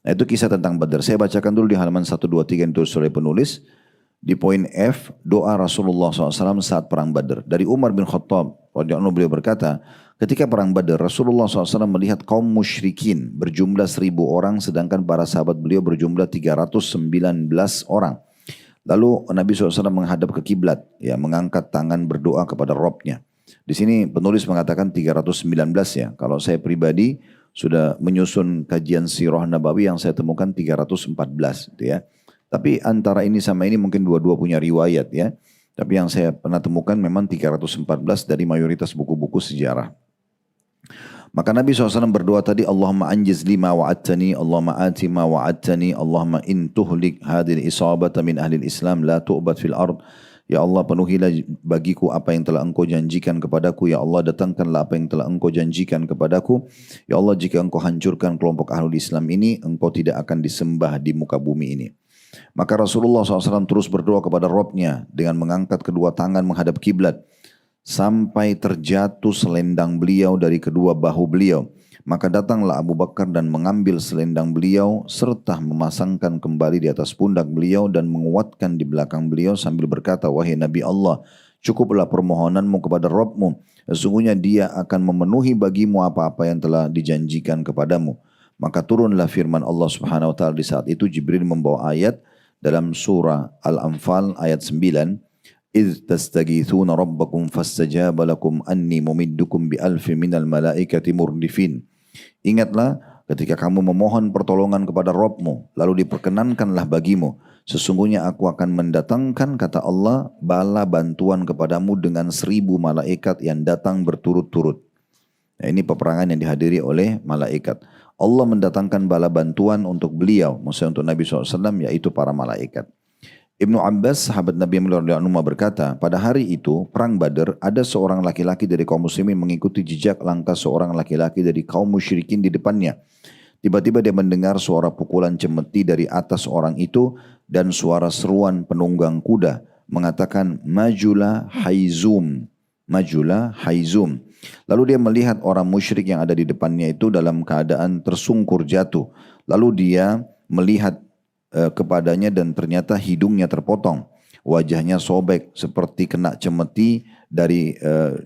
Nah, itu kisah tentang Badar. Saya bacakan dulu di halaman 123 yang ditulis oleh penulis. Di poin F, doa Rasulullah SAW saat perang Badar. Dari Umar bin Khattab, radhiyallahu anhu, beliau berkata, ketika perang Badar, Rasulullah SAW melihat kaum musyrikin berjumlah 1.000 orang, sedangkan para sahabat beliau berjumlah 319 orang. Lalu Nabi SAW menghadap ke kiblat, ya, mengangkat tangan berdoa kepada Rabb-Nya. Di sini penulis mengatakan 319 ya. Kalau saya pribadi sudah menyusun kajian sirah Nabawi yang saya temukan 314, gitu ya. Tapi antara ini sama ini mungkin dua-dua punya riwayat ya. Tapi yang saya pernah temukan memang 314 dari mayoritas buku-buku sejarah. Maka Nabi SAW berdoa tadi, Allahumma anjiz lima wa'adtani, Allahumma ati ma wa'adtani, Allahumma in tuhlik hadil isabata min ahlil Islam la tu'bad fil ard. Ya Allah, penuhilah bagiku apa yang telah engkau janjikan kepadaku. Ya Allah, datangkanlah apa yang telah engkau janjikan kepadaku. Ya Allah, jika engkau hancurkan kelompok ahlul Islam ini, engkau tidak akan disembah di muka bumi ini. Maka Rasulullah SAW terus berdoa kepada Rabb-Nya dengan mengangkat kedua tangan menghadap kiblat sampai terjatuh selendang beliau dari kedua bahu beliau. Maka datanglah Abu Bakar dan mengambil selendang beliau serta memasangkan kembali di atas pundak beliau dan menguatkan di belakang beliau sambil berkata, wahai Nabi Allah, cukuplah permohonanmu kepada Rabb-Mu. Sesungguhnya dia akan memenuhi bagimu apa-apa yang telah dijanjikan kepadamu. Maka turunlah firman Allah Subhanahu wa taala di saat itu. Jibril membawa ayat dalam surah Al-Anfal ayat 9. إِذْ تَسْتَغِيثُونَ رَبَّكُمْ فَاسْتَجَابَ لَكُمْ أَنِّي مُمِدُّكُمْ بِأَلْفٍ مِنَ الْمَلَائِكَةِ مُرْدِفِينَ. Ingatlah ketika kamu memohon pertolongan kepada Rabb-Mu, lalu diperkenankanlah bagimu, sesungguhnya aku akan mendatangkan, kata Allah, bala bantuan kepadamu dengan 1.000 malaikat yang datang berturut-turut. Nah, ini peperangan yang dihadiri oleh malaikat. Allah mendatangkan bala bantuan untuk beliau, maksudnya untuk Nabi SAW, yaitu para malaikat. Ibnu Abbas, sahabat Nabi yang mulia berkata, pada hari itu, perang Badar, ada seorang laki-laki dari kaum muslimin mengikuti jejak langkah seorang laki-laki dari kaum musyrikin di depannya. Tiba-tiba dia mendengar suara pukulan cemeti dari atas orang itu dan suara seruan penunggang kuda mengatakan, majulah haizum, majulah haizum. Lalu dia melihat orang musyrik yang ada di depannya itu dalam keadaan tersungkur jatuh. Lalu dia melihat kepadanya dan ternyata hidungnya terpotong. Wajahnya sobek seperti kena cemeti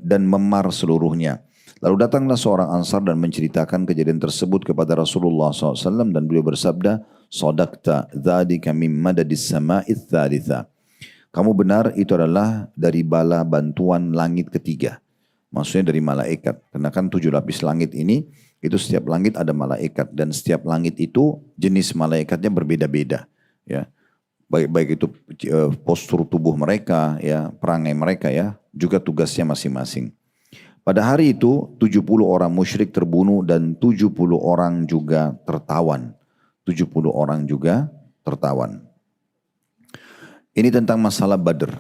dan memar seluruhnya. Lalu datanglah seorang Ansar dan menceritakan kejadian tersebut kepada Rasulullah SAW dan beliau bersabda, Sadaqta dzalika min madadis sama'its tsalitsa. Kamu benar, itu adalah dari bala bantuan langit ketiga. Maksudnya dari malaikat. Karena kan 7 lapis langit ini, itu setiap langit ada malaikat. Dan setiap langit itu jenis malaikatnya berbeda-beda. Ya. Baik itu postur tubuh mereka, ya, perangai mereka, ya, juga tugasnya masing-masing. Pada hari itu 70 orang musyrik terbunuh dan 70 orang juga tertawan. 70 orang juga tertawan. Ini tentang masalah Badr.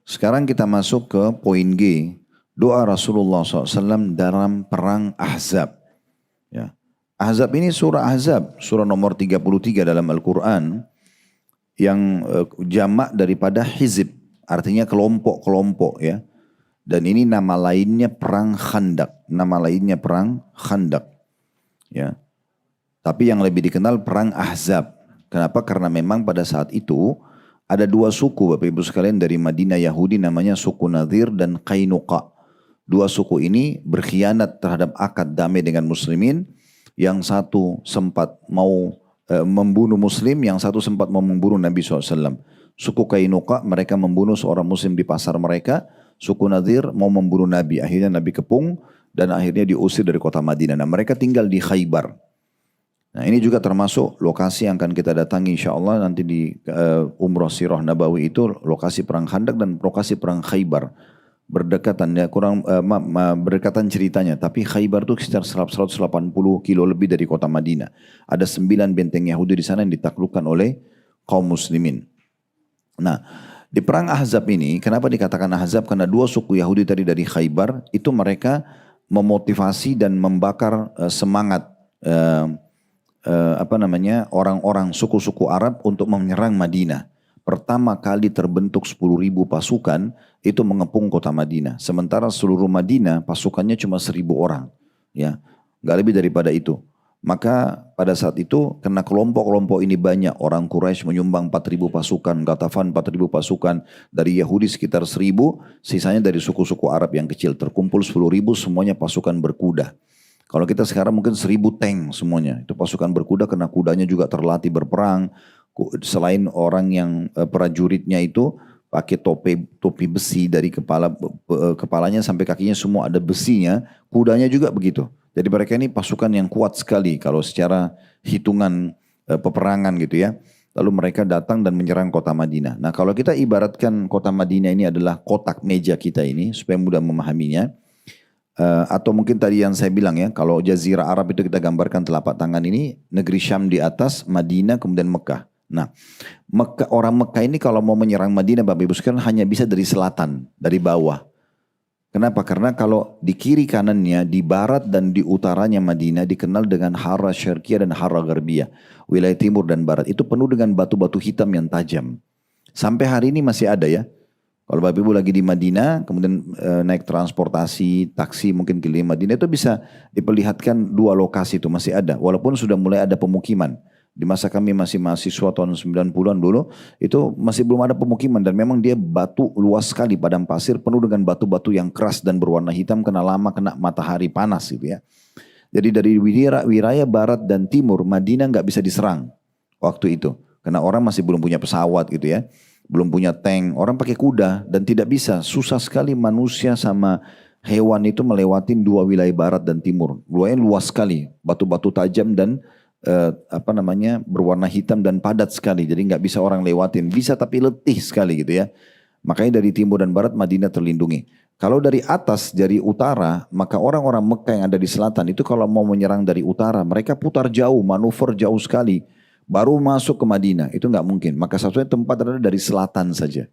Sekarang kita masuk ke poin G. Doa Rasulullah SAW dalam perang Ahzab. Ya. Ahzab ini surah Ahzab, surah nomor 33 dalam Al-Quran. Yang jamak daripada hizib. Artinya kelompok-kelompok ya. Dan ini nama lainnya perang Khandak. Nama lainnya perang Khandak. Ya. Tapi yang lebih dikenal perang Ahzab. Kenapa? Karena memang pada saat itu ada dua suku Bapak Ibu sekalian dari Madinah Yahudi namanya suku Nadir dan Qainuqa. Dua suku ini berkhianat terhadap akad damai dengan muslimin. Yang satu sempat mau membunuh muslim, yang satu sempat mau membunuh Nabi SAW. Suku Qainuqa mereka membunuh seorang muslim di pasar mereka. Suku Nadir mau membunuh Nabi. Akhirnya Nabi kepung dan akhirnya diusir dari kota Madinah. Nah mereka tinggal di Khaybar. Nah ini juga termasuk lokasi yang akan kita datangi insya Allah nanti di Umrah Sirah Nabawi itu lokasi perang Khandak dan lokasi perang Khaybar. Berdekatan ya berdekatan ceritanya. Tapi Khaybar itu sekitar 180 kilo lebih dari kota Madinah. Ada 9 benteng Yahudi di sana yang ditaklukkan oleh kaum muslimin. Nah di perang Ahzab ini kenapa dikatakan Ahzab? Karena dua suku Yahudi tadi dari Khaybar itu mereka memotivasi dan membakar semangat orang-orang suku-suku Arab untuk menyerang Madinah. Pertama kali terbentuk 10.000 pasukan itu mengepung kota Madinah. Sementara seluruh Madinah pasukannya cuma 1.000 orang. Ya, nggak lebih daripada itu. Maka pada saat itu karena kelompok-kelompok ini banyak. Orang Quraisy menyumbang 4.000 pasukan. Ghatafan 4.000 pasukan. Dari Yahudi sekitar 1.000. Sisanya dari suku-suku Arab yang kecil. Terkumpul 10.000 semuanya pasukan berkuda. Kalau kita sekarang mungkin 1.000 tank semuanya. Itu pasukan berkuda karena kudanya juga terlatih berperang. Selain orang yang prajuritnya itu pakai topi besi dari kepalanya sampai kakinya semua ada besinya. Kudanya juga begitu. Jadi mereka ini pasukan yang kuat sekali kalau secara hitungan peperangan gitu ya. Lalu mereka datang dan menyerang kota Madinah. Nah kalau kita ibaratkan kota Madinah ini adalah kotak meja kita ini supaya mudah memahaminya. Atau mungkin tadi yang saya bilang ya, kalau Jazirah Arab itu kita gambarkan telapak tangan ini, negeri Syam di atas, Madinah kemudian Mekah. Nah, orang Mekah ini kalau mau menyerang Madinah, Bapak Ibu sekalian hanya bisa dari selatan, dari bawah. Kenapa? Karena kalau di kiri kanannya, di barat dan di utaranya Madinah dikenal dengan Hara Syarqiyah dan Hara Gharbiyah. Wilayah timur dan barat itu penuh dengan batu-batu hitam yang tajam. Sampai hari ini masih ada ya. Kalau Bapak Ibu lagi di Madinah, kemudian naik transportasi, taksi mungkin keliling Madinah itu bisa diperlihatkan dua lokasi itu masih ada. Walaupun sudah mulai ada pemukiman. Di masa kami masih mahasiswa tahun 90-an dulu, itu masih belum ada pemukiman. Dan memang dia batu luas sekali, padang pasir penuh dengan batu-batu yang keras dan berwarna hitam kena lama kena matahari panas gitu ya. Jadi dari wilayah barat dan timur, Madinah nggak bisa diserang waktu itu. Karena orang masih belum punya pesawat gitu ya. Belum punya tank, orang pakai kuda dan tidak bisa. Susah sekali manusia sama hewan itu melewatin dua wilayah barat dan timur. Luasnya luas sekali, batu-batu tajam dan berwarna hitam dan padat sekali. Jadi nggak bisa orang lewatin. Bisa tapi letih sekali gitu ya. Makanya dari timur dan barat Madinah terlindungi. Kalau dari atas, dari utara, maka orang-orang Mekah yang ada di selatan itu kalau mau menyerang dari utara, mereka putar jauh, manuver jauh sekali. Baru masuk ke Madinah, itu nggak mungkin. Maka satunya tempat adalah dari selatan saja.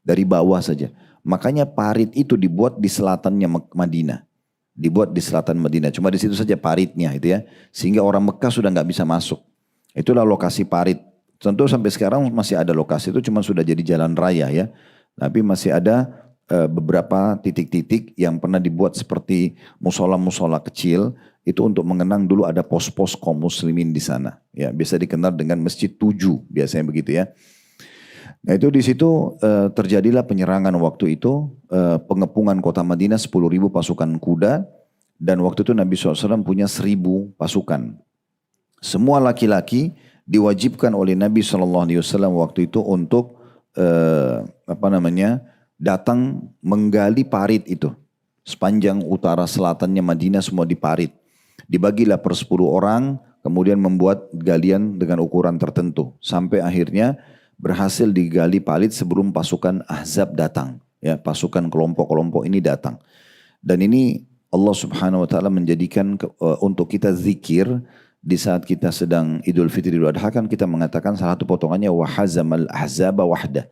Dari bawah saja. Makanya parit itu dibuat di selatannya Madinah. Dibuat di selatan Madinah. Cuma di situ saja paritnya itu ya. Sehingga orang Mekah sudah nggak bisa masuk. Itulah lokasi parit. Tentu sampai sekarang masih ada lokasi itu cuma sudah jadi jalan raya ya. Tapi masih ada beberapa titik-titik yang pernah dibuat seperti musola-musola kecil. Itu untuk mengenang dulu ada pos-pos kaum muslimin di sana. Ya, biasa dikenal dengan Masjid 7, biasanya begitu ya. Nah itu di situ terjadilah penyerangan waktu itu, pengepungan kota Madinah 10.000 pasukan kuda, dan waktu itu Nabi SAW punya 1.000 pasukan. Semua laki-laki diwajibkan oleh Nabi SAW waktu itu untuk datang menggali parit itu. Sepanjang utara selatannya Madinah semua diparit. Dibagilah per 10 orang, kemudian membuat galian dengan ukuran tertentu. Sampai akhirnya berhasil digali parit sebelum pasukan Ahzab datang. Ya, pasukan kelompok-kelompok ini datang. Dan ini Allah Subhanahu wa taala menjadikan untuk kita zikir di saat kita sedang Idul Fitri Idul Adha kan kita mengatakan salah satu potongannya wa hazamal ahzaba wahda.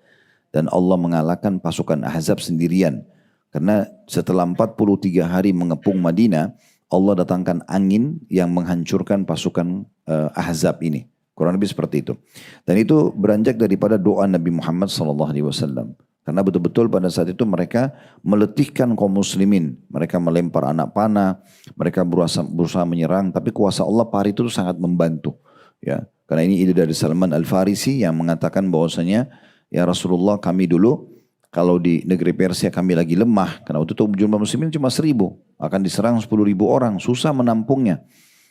dan Allah mengalahkan pasukan Ahzab sendirian. Karena setelah 43 hari mengepung Madinah, Allah datangkan angin yang menghancurkan pasukan Ahzab ini. Kurang lebih seperti itu. Dan itu beranjak daripada doa Nabi Muhammad SAW. Karena betul-betul pada saat itu mereka meletihkan kaum muslimin. Mereka melempar anak panah, mereka berusaha menyerang, tapi kuasa Allah parit itu sangat membantu. Ya, karena ini ide dari Salman Al-Farisi yang mengatakan bahwasanya, ya Rasulullah, kami dulu kalau di negeri Persia kami lagi lemah, karena waktu itu jumlah muslimin cuma 1.000, akan diserang 10.000 orang, susah menampungnya.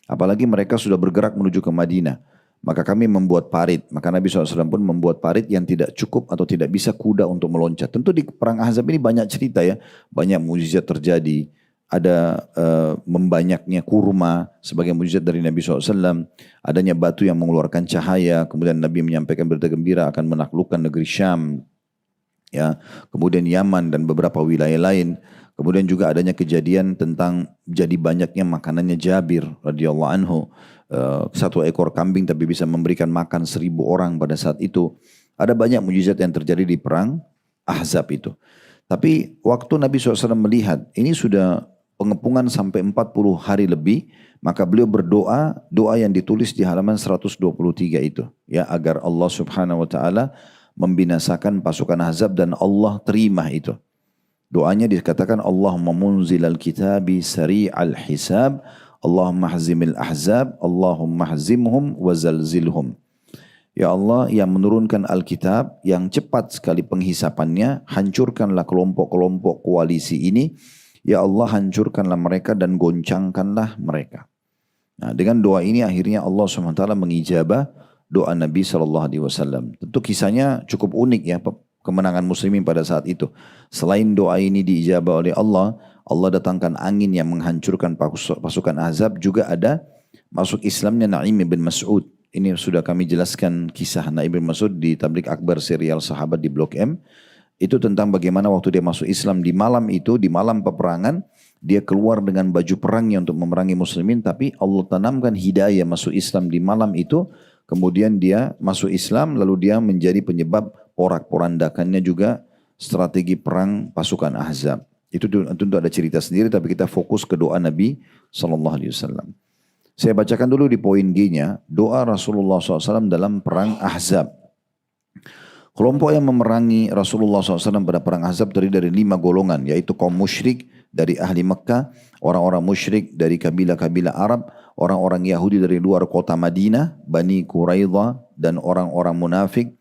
Apalagi mereka sudah bergerak menuju ke Madinah. Maka kami membuat parit. Maka Nabi SAW pun membuat parit yang tidak cukup atau tidak bisa kuda untuk meloncat. Tentu di perang Ahzab ini banyak cerita ya. Banyak mukjizat terjadi. Ada membanyaknya kurma sebagai mukjizat dari Nabi SAW. Adanya batu yang mengeluarkan cahaya. Kemudian Nabi menyampaikan berita gembira akan menaklukkan negeri Syam. Ya, kemudian Yaman dan beberapa wilayah lain. Kemudian juga adanya kejadian tentang jadi banyaknya makanannya Jabir radhiyallahu anhu. 1 ekor kambing tapi bisa memberikan makan 1.000 orang pada saat itu. Ada banyak mujizat yang terjadi di perang Ahzab itu. Tapi waktu Nabi SAW melihat ini sudah pengepungan sampai 40 hari lebih, maka beliau berdoa, doa yang ditulis di halaman 123 itu, ya, agar Allah Subhanahu wa taala membinasakan pasukan Ahzab, dan Allah terima itu. Doanya dikatakan, Allahumma munzilal kitabi sari'al hisab, Allahumma hazimil ahzab, Allahumma hazimhum wa zalzilhum. Ya Allah yang menurunkan Alkitab yang cepat sekali penghisapannya, hancurkanlah kelompok-kelompok koalisi ini. Ya Allah hancurkanlah mereka dan goncangkanlah mereka. Nah, dengan doa ini akhirnya Allah SWT mengijabah doa Nabi SAW. Tentu kisahnya cukup unik ya, kemenangan muslimin pada saat itu. Selain doa ini diijabah oleh Allah, Allah datangkan angin yang menghancurkan pasukan Ahzab. Juga ada masuk Islamnya Naim bin Mas'ud. Ini sudah kami jelaskan kisah Naim bin Mas'ud di Tablik Akbar serial Sahabat di Blok M. Itu tentang bagaimana waktu dia masuk Islam di malam itu, di malam peperangan, dia keluar dengan baju perangnya untuk memerangi muslimin, tapi Allah tanamkan hidayah masuk Islam di malam itu. Kemudian dia masuk Islam, lalu dia menjadi penyebab porak-porandakannya juga strategi perang pasukan Ahzab. Itu tentu ada cerita sendiri, tapi kita fokus ke doa Nabi SAW. Saya bacakan dulu di poin G-nya, doa Rasulullah SAW dalam perang Ahzab. Kelompok yang memerangi Rasulullah SAW pada perang Ahzab terdiri dari 5 golongan, yaitu kaum musyrik dari ahli Mekah, orang-orang musyrik dari kabilah-kabilah Arab, orang-orang Yahudi dari luar kota Madinah, Bani Quraidah, dan orang-orang munafik,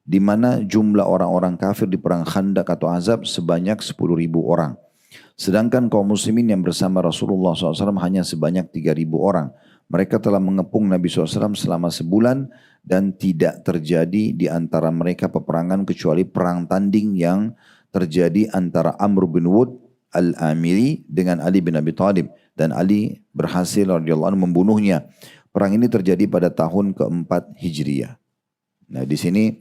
di mana jumlah orang-orang kafir di perang Khandaq atau Ahzab sebanyak 10.000 orang. Sedangkan kaum muslimin yang bersama Rasulullah SAW hanya sebanyak 3.000 orang. Mereka telah mengepung Nabi SAW selama sebulan dan tidak terjadi di antara mereka peperangan kecuali perang tanding yang terjadi antara Amr bin Wud Al-Amiri dengan Ali bin Abi Thalib. Dan Ali berhasil radhiyallahu anhu membunuhnya. Perang ini terjadi pada tahun ke-4 Hijriah. Nah di sini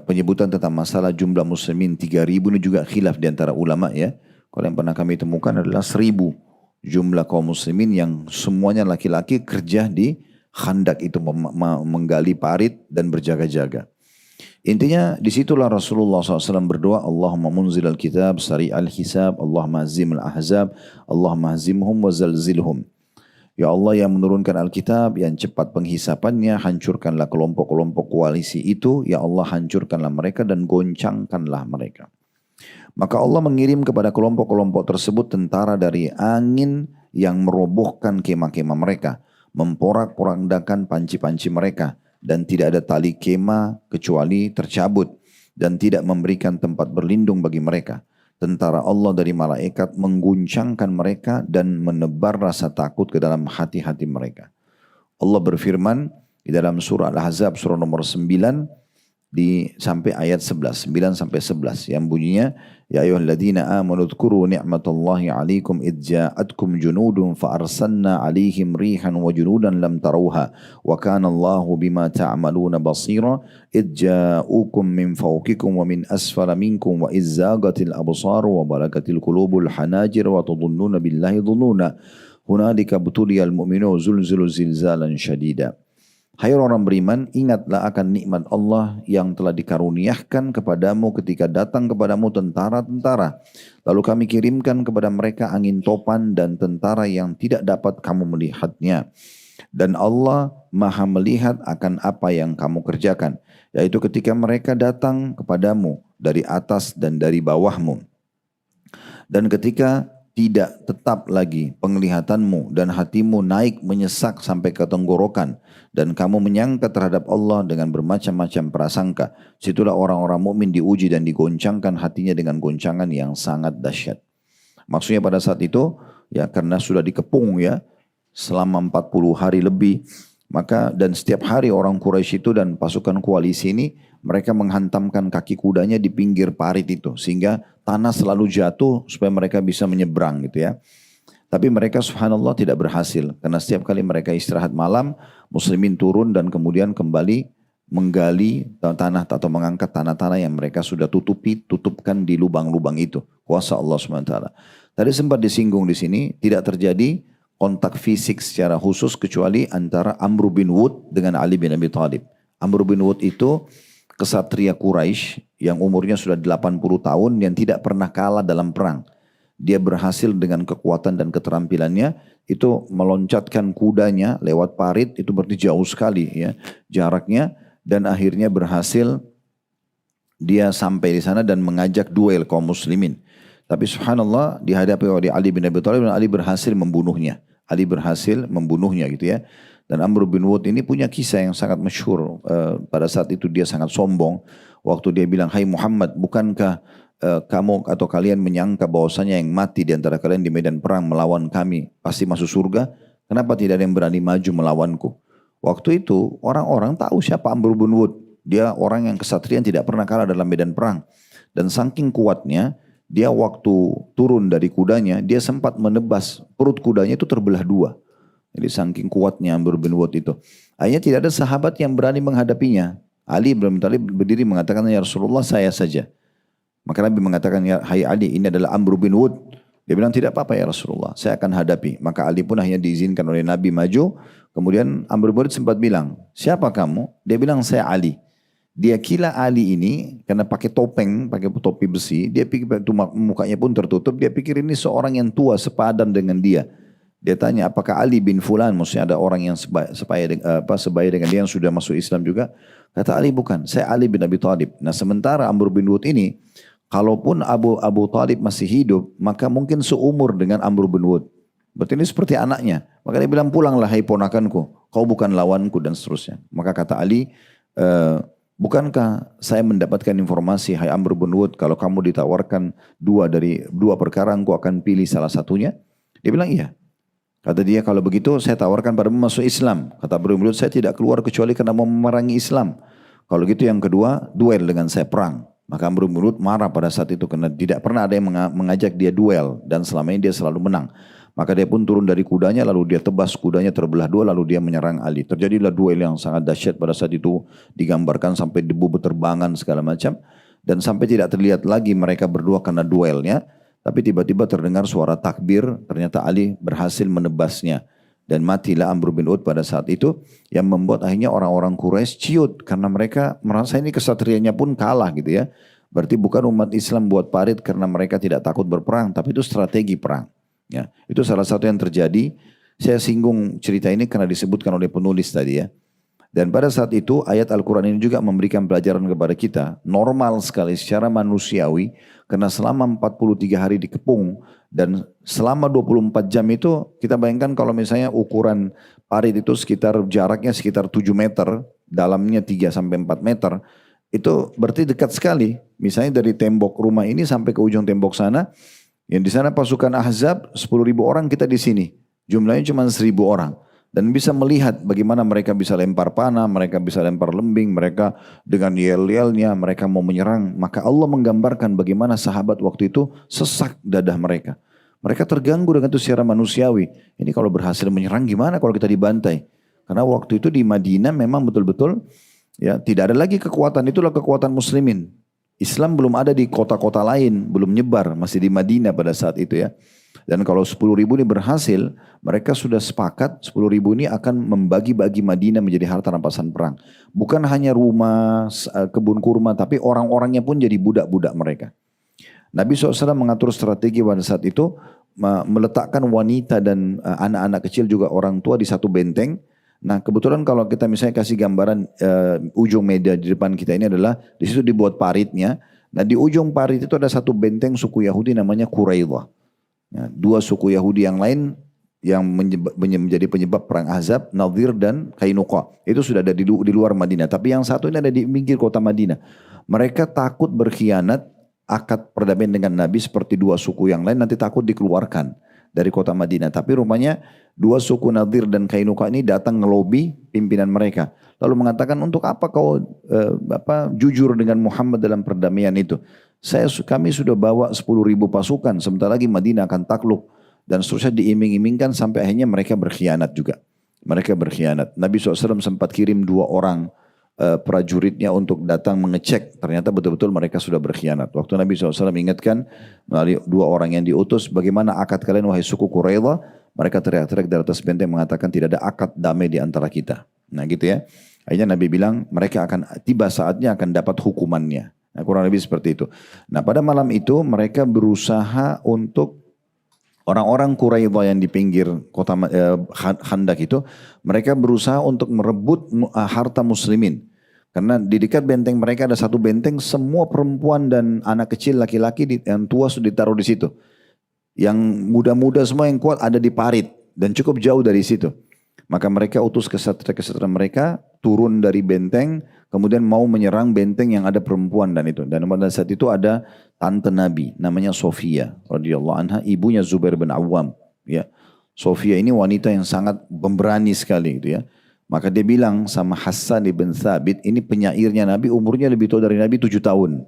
penyebutan tentang masalah jumlah muslimin 3.000 ini juga khilaf di antara ulama ya. Kalau yang pernah kami temukan adalah 1.000 jumlah kaum muslimin yang semuanya laki-laki kerja di Khandaq itu, menggali parit dan berjaga-jaga. Intinya disitulah Rasulullah SAW berdoa, Allahumma munzilal kitab sari'al hisab, Allahumma hazimil ahzab, Allahumma hazimhum wa zalzilhum. Ya Allah yang menurunkan Alkitab yang cepat penghisapannya, hancurkanlah kelompok-kelompok koalisi itu, ya Allah hancurkanlah mereka dan goncangkanlah mereka. Maka Allah mengirim kepada kelompok-kelompok tersebut tentara dari angin yang merobohkan kemah-kemah mereka, memporak-porandakan panci-panci mereka, dan tidak ada tali kemah kecuali tercabut, dan tidak memberikan tempat berlindung bagi mereka. Tentara Allah dari malaikat mengguncangkan mereka dan menebar rasa takut ke dalam hati-hati mereka. Allah berfirman di dalam surah Al-Ahzab surah nomor 9 sampai ayat 11, 9 sampai 11 yang bunyinya, ya ayyuhalladzina amanu dzkuru ni'matallahi 'alaikum id ja'atkum junudun fa arsalna 'alaihim rihan wa junudan lam tarawha wa kana Allahu bima ta'maluna basira id ja'ukum min fawqikum wa min asfala minkum wa iz zaghatil absar wa balagatil qulubul hanajir wa tudhunnuna billahi dhununa hunalika butuliyal mu'minuna zulzilu zilzalan shadida. Hai orang beriman, ingatlah akan nikmat Allah yang telah dikaruniakan kepadamu ketika datang kepadamu tentara-tentara. Lalu kami kirimkan kepada mereka angin topan dan tentara yang tidak dapat kamu melihatnya. Dan Allah maha melihat akan apa yang kamu kerjakan. Yaitu ketika mereka datang kepadamu dari atas dan dari bawahmu. Dan ketika tidak tetap lagi penglihatanmu dan hatimu naik menyesak sampai ke tenggorokan dan kamu menyangka terhadap Allah dengan bermacam-macam prasangka, situlah orang-orang mukmin diuji dan digoncangkan hatinya dengan goncangan yang sangat dahsyat. Maksudnya pada saat itu ya karena sudah dikepung ya selama 40 hari lebih, maka dan setiap hari orang Quraisy itu dan pasukan koalisi ini mereka menghantamkan kaki kudanya di pinggir parit itu sehingga tanah selalu jatuh supaya mereka bisa menyeberang gitu ya. Tapi mereka subhanallah tidak berhasil karena setiap kali mereka istirahat malam, muslimin turun dan kemudian kembali menggali tanah atau mengangkat tanah-tanah yang mereka sudah tutupkan di lubang-lubang itu. Kuasa Allah SWT. Tadi sempat disinggung di sini, tidak terjadi kontak fisik secara khusus kecuali antara Amr bin Wud dengan Ali bin Abi Thalib. Amr bin Wud itu kesatria Quraisy yang umurnya sudah 80 tahun yang tidak pernah kalah dalam perang. Dia berhasil dengan kekuatan dan keterampilannya itu meloncatkan kudanya lewat parit, itu berarti jauh sekali ya jaraknya, dan akhirnya berhasil dia sampai di sana dan mengajak duel kaum muslimin. Tapi subhanallah dihadapi oleh Ali bin Abi Thalib dan Ali berhasil membunuhnya. Ali berhasil membunuhnya gitu ya. Dan Amr bin Wud ini punya kisah yang sangat masyhur. Pada saat itu dia sangat sombong. Waktu dia bilang, hai Muhammad, bukankah kamu atau kalian menyangka bahwasanya yang mati di antara kalian di medan perang melawan kami pasti masuk surga? Kenapa tidak ada yang berani maju melawanku? Waktu itu orang-orang tahu siapa Amr bin Wud. Dia orang yang kesatria yang tidak pernah kalah dalam medan perang. Dan saking kuatnya, dia waktu turun dari kudanya, dia sempat menebas perut kudanya itu terbelah dua. Jadi saking kuatnya Amr bin Wud itu. Akhirnya tidak ada sahabat yang berani menghadapinya. Ali bin Abi Thalib berdiri mengatakan, ya Rasulullah saya saja. Maka Nabi mengatakan, ya hai Ali, ini adalah Amr bin Wud. Dia bilang, tidak apa-apa ya Rasulullah, saya akan hadapi. Maka Ali pun akhirnya diizinkan oleh Nabi maju. Kemudian Amr bin Wud sempat bilang, siapa kamu? Dia bilang, saya Ali. Dia kira Ali ini karena pakai topeng, pakai topi besi, dia pikir mukanya pun tertutup, dia pikir ini seorang yang tua sepadan dengan dia. Dia tanya, apakah Ali bin Fulan, maksudnya ada orang yang sebaya dengan dia yang sudah masuk Islam juga. Kata Ali, bukan, saya Ali bin Abi Thalib. Nah sementara Amr bin Wud ini, kalaupun Abu Thalib masih hidup, maka mungkin seumur dengan Amr bin Wud. Berarti ini seperti anaknya. Maka dia bilang, pulanglah hai ponakanku, kau bukan lawanku dan seterusnya. Maka kata Ali, bukankah saya mendapatkan informasi, hai Amr bin Wud, kalau kamu ditawarkan dua perkara, engkau akan pilih salah satunya? Dia bilang, iya. Kata dia, kalau begitu saya tawarkan padamu masuk Islam. Kata Amr bin Wud, saya tidak keluar kecuali karena mau memerangi Islam. Kalau gitu yang kedua, duel dengan saya, perang. Maka Amr bin Wud marah pada saat itu karena tidak pernah ada yang mengajak dia duel dan selama ini dia selalu menang. Maka dia pun turun dari kudanya lalu dia tebas kudanya terbelah dua lalu dia menyerang Ali. Terjadilah duel yang sangat dahsyat pada saat itu, digambarkan sampai debu berterbangan segala macam dan sampai tidak terlihat lagi mereka berdua karena duelnya. Tapi tiba-tiba terdengar suara takbir, ternyata Ali berhasil menebasnya. Dan matilah Amr bin Wud pada saat itu, yang membuat akhirnya orang-orang Quraisy ciut. Karena mereka merasa ini kesatrianya pun kalah gitu ya. Berarti bukan umat Islam buat parit karena mereka tidak takut berperang, tapi itu strategi perang. Ya, itu salah satu yang terjadi. Saya singgung cerita ini karena disebutkan oleh penulis tadi ya. Dan pada saat itu ayat Al-Quran ini juga memberikan pelajaran kepada kita. Normal sekali secara manusiawi. Karena selama 43 hari dikepung. Dan selama 24 jam itu kita bayangkan kalau misalnya ukuran parit itu jaraknya sekitar 7 meter. Dalamnya 3 sampai 4 meter. Itu berarti dekat sekali. Misalnya dari tembok rumah ini sampai ke ujung tembok sana. Yang di sana pasukan Ahzab 10.000 orang, kita di sini. Jumlahnya cuma 1.000 orang. Dan bisa melihat bagaimana mereka bisa lempar panah, mereka bisa lempar lembing, mereka dengan yel-yelnya mereka mau menyerang. Maka Allah menggambarkan bagaimana sahabat waktu itu sesak dadah mereka. Mereka terganggu dengan itu secara manusiawi. Ini kalau berhasil menyerang gimana kalau kita dibantai? Karena waktu itu di Madinah memang betul-betul ya tidak ada lagi kekuatan, itulah kekuatan muslimin. Islam belum ada di kota-kota lain, belum nyebar, masih di Madinah pada saat itu ya. Dan kalau 10.000 ini berhasil, mereka sudah sepakat 10.000 ini akan membagi-bagi Madinah menjadi harta rampasan perang. Bukan hanya rumah, kebun kurma, tapi orang-orangnya pun jadi budak-budak mereka. Nabi SAW mengatur strategi pada saat itu, meletakkan wanita dan anak-anak kecil juga orang tua di satu benteng. Nah kebetulan kalau kita misalnya kasih gambaran ujung media di depan kita ini adalah, di situ dibuat paritnya. Nah di ujung parit itu ada satu benteng suku Yahudi namanya Quraidah. Ya, dua suku Yahudi yang lain yang menjadi penyebab perang Ahzab, Nadir dan Kainuqa. Itu sudah ada di luar Madinah. Tapi yang satu ini ada di pinggir kota Madinah. Mereka takut berkhianat akad perdamaian dengan Nabi seperti dua suku yang lain, nanti takut dikeluarkan dari kota Madinah. Tapi rupanya dua suku Nadir dan Kainuqa ini datang ngelobi pimpinan mereka. Lalu mengatakan, untuk apa kau jujur dengan Muhammad dalam perdamaian itu? Kami sudah bawa 10.000 pasukan, sebentar lagi Madinah akan takluk. Dan seterusnya diiming-imingkan sampai akhirnya mereka berkhianat juga. Mereka berkhianat. Nabi SAW sempat kirim 2 orang prajuritnya untuk datang mengecek. Ternyata betul-betul mereka sudah berkhianat. Waktu Nabi SAW ingatkan melalui 2 orang yang diutus, bagaimana akad kalian wahai suku Quraidah? Mereka teriak-teriak dari atas benteng mengatakan tidak ada akad damai di antara kita. Nah gitu ya. Akhirnya Nabi bilang mereka akan tiba saatnya akan dapat hukumannya. Nah, kurang lebih seperti itu. Nah pada malam itu mereka berusaha untuk orang-orang Quraidah yang di pinggir kota Khandak itu, mereka berusaha untuk merebut harta muslimin. Karena di dekat benteng mereka ada satu benteng, semua perempuan dan anak kecil, laki-laki yang tua sudah ditaruh di situ. Yang muda-muda semua yang kuat ada di parit dan cukup jauh dari situ. Maka mereka utus kesatria-kesatria mereka turun dari benteng, kemudian mau menyerang benteng yang ada perempuan dan itu. Dan pada saat itu ada tante Nabi namanya Sofia radhiyallahu anha, ibunya Zubair bin Awam. Ya, Sofia ini wanita yang sangat pemberani sekali gitu ya. Maka dia bilang sama Hassan ibn Thabit, ini penyairnya Nabi, umurnya lebih tua dari Nabi 7 tahun.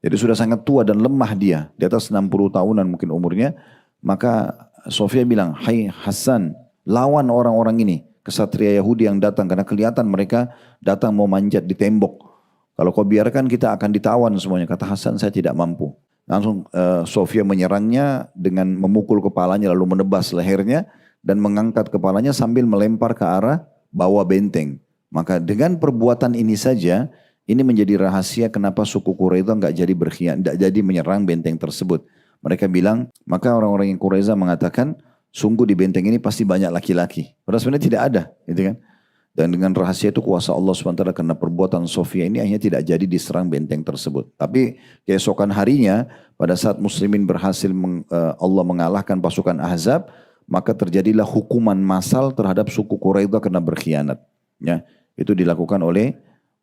Jadi sudah sangat tua dan lemah dia, di atas 60 tahunan mungkin umurnya. Maka Sofia bilang, hai Hassan, lawan orang-orang ini, kesatria Yahudi yang datang, karena kelihatan mereka datang mau manjat di tembok. Kalau kau biarkan kita akan ditawan semuanya. Kata Hasan, saya tidak mampu. Langsung Sofia menyerangnya dengan memukul kepalanya lalu menebas lehernya dan mengangkat kepalanya sambil melempar ke arah bawah benteng. Maka dengan perbuatan ini saja, ini menjadi rahasia kenapa suku Quraidah enggak jadi berkhianat, enggak jadi menyerang benteng tersebut. Mereka bilang, maka orang-orang yang Quraidah mengatakan, sungguh di benteng ini pasti banyak laki-laki. Padahal sebenarnya tidak ada, gitu kan? Dan dengan rahasia itu kuasa Allah SWT, karena perbuatan Sofia ini akhirnya tidak jadi diserang benteng tersebut. Tapi keesokan harinya, pada saat muslimin berhasil Allah mengalahkan pasukan Ahzab, maka terjadilah hukuman massal terhadap suku Quraidah karena berkhianat. Ya, itu dilakukan oleh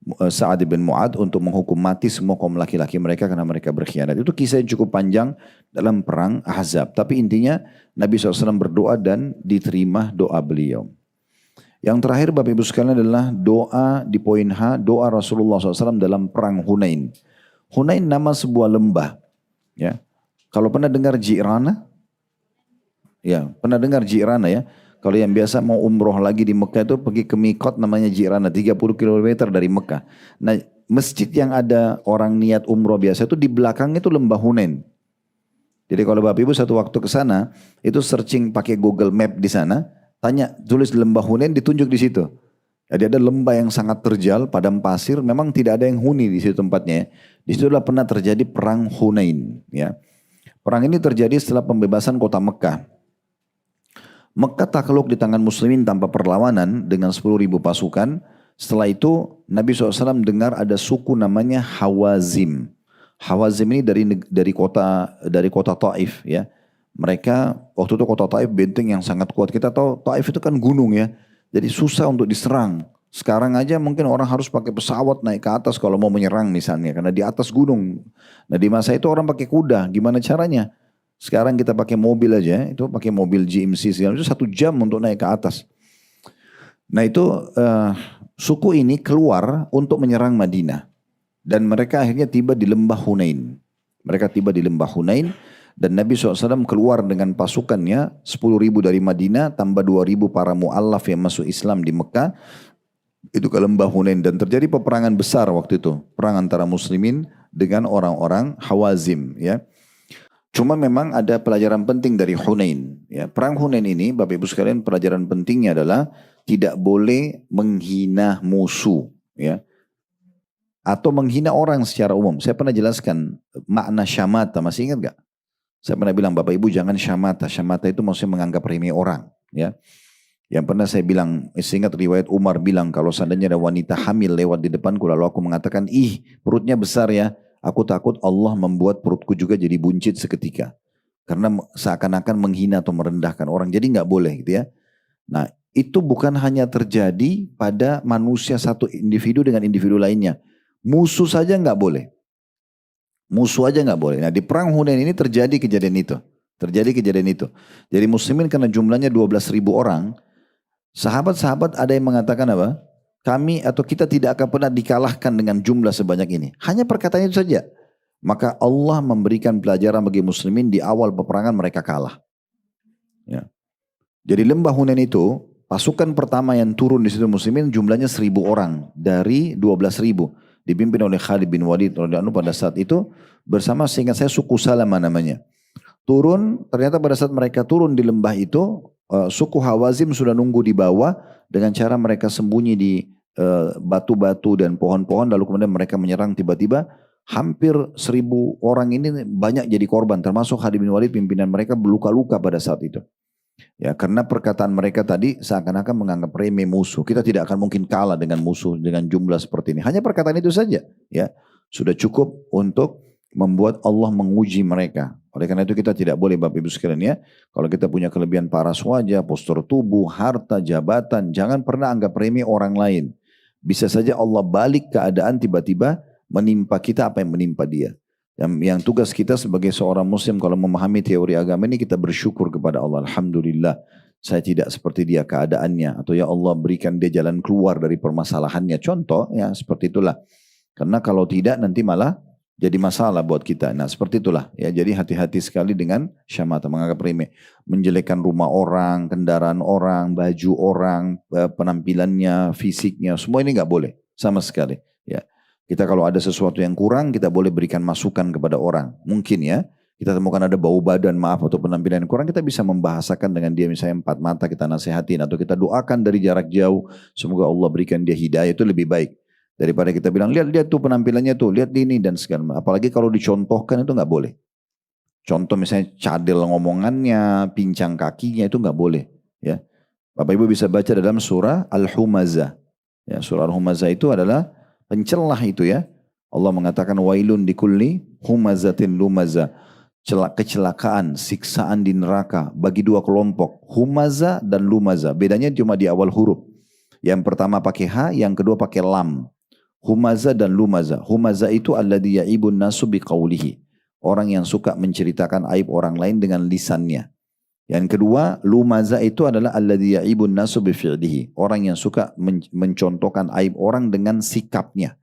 Sa'ad bin Mu'ad untuk menghukum mati semua kaum laki-laki mereka karena mereka berkhianat. Itu kisah yang cukup panjang dalam perang Ahzab. Tapi intinya Nabi SAW berdoa dan diterima doa beliau. Yang terakhir Bapak Ibu sekalian adalah doa di poin H, doa Rasulullah SAW dalam perang Hunain. Hunain nama sebuah lembah. Ya, kalau pernah dengar Ji'rana? Ya, pernah dengar Ji'rana ya? Kalau yang biasa mau umroh lagi di Mekah itu pergi ke Mikot namanya Ji'rana, 30 km dari Mekah. Nah masjid yang ada orang niat umroh biasa itu di belakang itu lembah Hunain. Jadi kalau Bapak Ibu satu waktu ke sana, itu searching pakai Google Map di sana, tanya tulis lembah Hunain ditunjuk di situ. Jadi ada lembah yang sangat terjal, padam pasir, memang tidak ada yang huni di situ tempatnya. Di situlah pernah terjadi perang Hunain. Ya. Perang ini terjadi setelah pembebasan kota Mekah. Mekah takluk di tangan muslimin tanpa perlawanan dengan 10.000 pasukan. Setelah itu Nabi SAW dengar ada suku namanya Hawazim. Hawazim ini dari kota Taif ya. Mereka waktu itu kota Taif benteng yang sangat kuat. Kita tahu Taif itu kan gunung ya. Jadi susah untuk diserang. Sekarang aja mungkin orang harus pakai pesawat naik ke atas kalau mau menyerang misalnya. Karena di atas gunung. Nah di masa itu orang pakai kuda. Gimana caranya? Sekarang kita pakai mobil aja, itu pakai mobil GMC segala itu 1 jam untuk naik ke atas. Nah itu suku ini keluar untuk menyerang Madinah. Dan mereka akhirnya tiba di lembah Hunain. Mereka tiba di lembah Hunain dan Nabi SAW keluar dengan pasukannya 10.000 dari Madinah tambah 2.000 para mu'allaf yang masuk Islam di Mekah. Itu ke lembah Hunain dan terjadi peperangan besar waktu itu. Perang antara muslimin dengan orang-orang Hawazim ya. Cuma memang ada pelajaran penting dari Hunain. Ya, perang Hunain ini, Bapak Ibu sekalian, pelajaran pentingnya adalah tidak boleh menghina musuh, ya, atau menghina orang secara umum. Saya pernah jelaskan makna syamata, masih ingat gak? Saya pernah bilang, Bapak Ibu jangan syamata. Syamata itu maksudnya menganggap remeh orang, ya. Yang pernah saya bilang, saya ingat riwayat Umar bilang, kalau seandainya ada wanita hamil lewat di depanku, lalu aku mengatakan, ih perutnya besar ya, aku takut Allah membuat perutku juga jadi buncit seketika. Karena seakan-akan menghina atau merendahkan orang. Jadi nggak boleh gitu ya. Nah itu bukan hanya terjadi pada manusia satu individu dengan individu lainnya. Musuh saja nggak boleh. Musuh aja nggak boleh. Nah di perang Hunain ini terjadi kejadian itu. Terjadi kejadian itu. Jadi muslimin karena jumlahnya 12.000 orang. Sahabat-sahabat ada yang mengatakan apa? Kami atau kita tidak akan pernah dikalahkan dengan jumlah sebanyak ini. Hanya perkataan itu saja. Maka Allah memberikan pelajaran bagi muslimin di awal peperangan mereka kalah. Ya. Jadi lembah Hunain itu, pasukan pertama yang turun di situ muslimin jumlahnya 1.000 orang dari 12.000. Dipimpin oleh Khalid bin Walid pada saat itu bersama seingat saya suku Salamah namanya. Turun, ternyata pada saat mereka turun di lembah itu, suku Hawazim sudah nunggu di bawah dengan cara mereka sembunyi di batu-batu dan pohon-pohon, lalu kemudian mereka menyerang tiba-tiba. Hampir 1.000 orang ini banyak jadi korban, termasuk Khalid bin Walid pimpinan mereka berluka-luka pada saat itu. Ya, karena perkataan mereka tadi seakan-akan menganggap remeh musuh. Kita tidak akan mungkin kalah dengan musuh dengan jumlah seperti ini. Hanya perkataan itu saja, ya sudah cukup untuk membuat Allah menguji mereka. Oleh karena itu kita tidak boleh Bapak Ibu sekalian ya, kalau kita punya kelebihan paras wajah, postur tubuh, harta, jabatan, jangan pernah anggap remeh orang lain. Bisa saja Allah balik keadaan tiba-tiba menimpa kita apa yang menimpa dia. Yang tugas kita sebagai seorang muslim kalau memahami teori agama ini kita bersyukur kepada Allah. Alhamdulillah saya tidak seperti dia keadaannya. Atau ya Allah berikan dia jalan keluar dari permasalahannya. Contoh ya seperti itulah. Karena kalau tidak nanti malah jadi masalah buat kita. Nah seperti itulah. Ya, jadi hati-hati sekali dengan syamata, menganggap remeh. Menjelekkan rumah orang, kendaraan orang, baju orang, penampilannya, fisiknya. Semua ini nggak boleh sama sekali. Ya. Kita kalau ada sesuatu yang kurang, kita boleh berikan masukan kepada orang. Mungkin ya, kita temukan ada bau badan, maaf, atau penampilan yang kurang, kita bisa membahasakan dengan dia misalnya 4 mata, kita nasihatin, atau kita doakan dari jarak jauh, semoga Allah berikan dia hidayah, itu lebih baik. Daripada kita bilang, lihat tuh penampilannya tuh, lihat ini dan segala. Apalagi kalau dicontohkan itu nggak boleh. Contoh misalnya cadel ngomongannya, pincang kakinya, itu nggak boleh. Ya, Bapak Ibu bisa baca dalam surah Al-Humazah. Ya, surah Al-Humazah itu adalah pencelah itu ya. Allah mengatakan wailun likulli humazatin lumaza. Kecelakaan, siksaan di neraka bagi dua kelompok, humaza dan lumaza. Bedanya cuma di awal huruf. Yang pertama pakai ha, yang kedua pakai lam. Humaza dan lumaza. Humaza itu alladhi ya'ibun nasu biqaulihi. Orang yang suka menceritakan aib orang lain dengan lisannya. Yang kedua, lumaza itu adalah alladhi ya'ibun nasu bifi'lihi. Orang yang suka mencontohkan aib orang dengan sikapnya.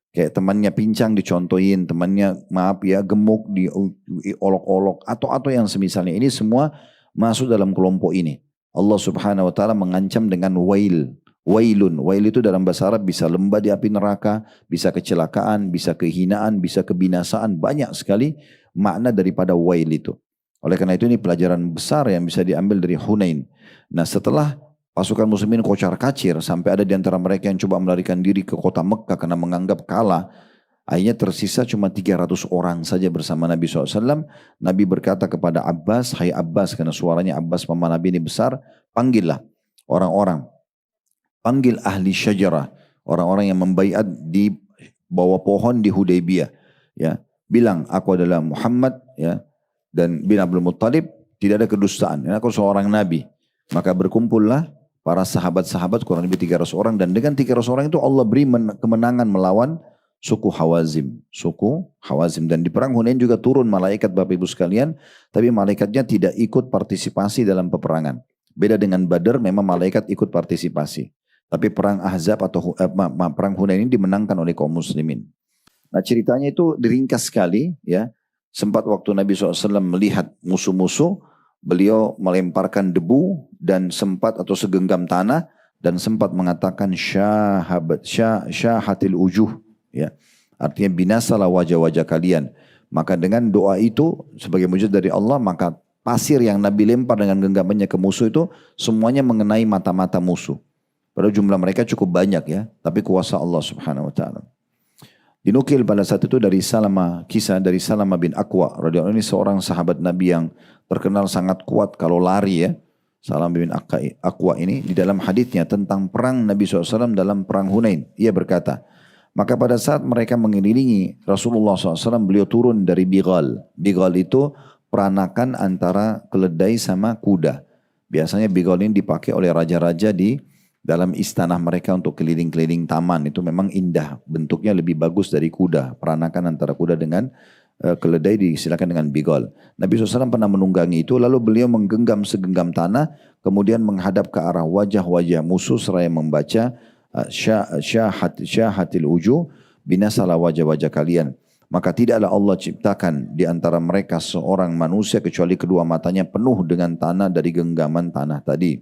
Kayak temannya pincang dicontohin, temannya maaf ya gemuk diolok-olok atau yang semisalnya. Ini semua masuk dalam kelompok ini. Allah Subhanahu wa taala mengancam dengan wail. Wailun. Wail itu dalam bahasa Arab bisa lembah di api neraka, bisa kecelakaan, bisa kehinaan, bisa kebinasaan. Banyak sekali makna daripada wail itu. Oleh karena itu ini pelajaran besar yang bisa diambil dari Hunain. Nah setelah pasukan muslimin kocar kacir sampai ada di antara mereka yang coba melarikan diri ke kota Mekkah karena menganggap kalah. Akhirnya tersisa cuma 300 orang saja bersama Nabi SAW. Nabi berkata kepada Abbas, hai Abbas, karena suaranya Abbas paman Nabi ini besar, panggillah orang-orang. Panggil ahli syajarah, orang-orang yang membaiat di bawah pohon di Hudaybiyah. Ya, bilang aku adalah Muhammad ya, dan bin Abdul Muttalib, tidak ada kedustaan. Aku seorang Nabi. Maka berkumpullah para sahabat-sahabat kurang lebih 300 orang. Dan dengan 300 orang itu Allah beri kemenangan melawan suku Hawazim. Suku Hawazim. Dan di perang Hunain juga turun malaikat Bapak Ibu sekalian. Tapi malaikatnya tidak ikut partisipasi dalam peperangan. Beda dengan Badar memang malaikat ikut partisipasi. Tapi perang Ahzab atau perang Hunain ini dimenangkan oleh kaum muslimin. Nah ceritanya itu diringkas sekali ya. Sempat waktu Nabi SAW melihat musuh-musuh, beliau melemparkan debu dan sempat atau segenggam tanah dan sempat mengatakan syahatil ujuh, ya, artinya binasalah wajah-wajah kalian. Maka dengan doa itu sebagai mujizat dari Allah, maka pasir yang Nabi lempar dengan genggamannya ke musuh itu semuanya mengenai mata-mata musuh. Padahal jumlah mereka cukup banyak ya, tapi kuasa Allah Subhanahu wa taala. Dinukil pada saat itu dari kisah dari Salama bin Aqwa radhiyallahu anhu, ini seorang sahabat Nabi yang terkenal sangat kuat kalau lari ya. Salama bin Aqwa ini di dalam hadisnya tentang perang Nabi SAW dalam perang Hunain. Ia berkata, maka pada saat mereka mengelilingi Rasulullah SAW, beliau turun dari Bighal. Bighal itu peranakan antara keledai sama kuda. Biasanya Bighal ini dipakai oleh raja-raja di dalam istana mereka untuk keliling-keliling taman. Itu memang indah, bentuknya lebih bagus dari kuda. Peranakan antara kuda dengan keledai disilakan dengan Bighal. Nabi SAW pernah menunggangi itu, lalu beliau menggenggam segenggam tanah, kemudian menghadap ke arah wajah-wajah musuh seraya membaca syahatil ujuh, binasalah wajah-wajah kalian. Maka tidaklah Allah ciptakan di antara mereka seorang manusia kecuali kedua matanya penuh dengan tanah dari genggaman tanah tadi.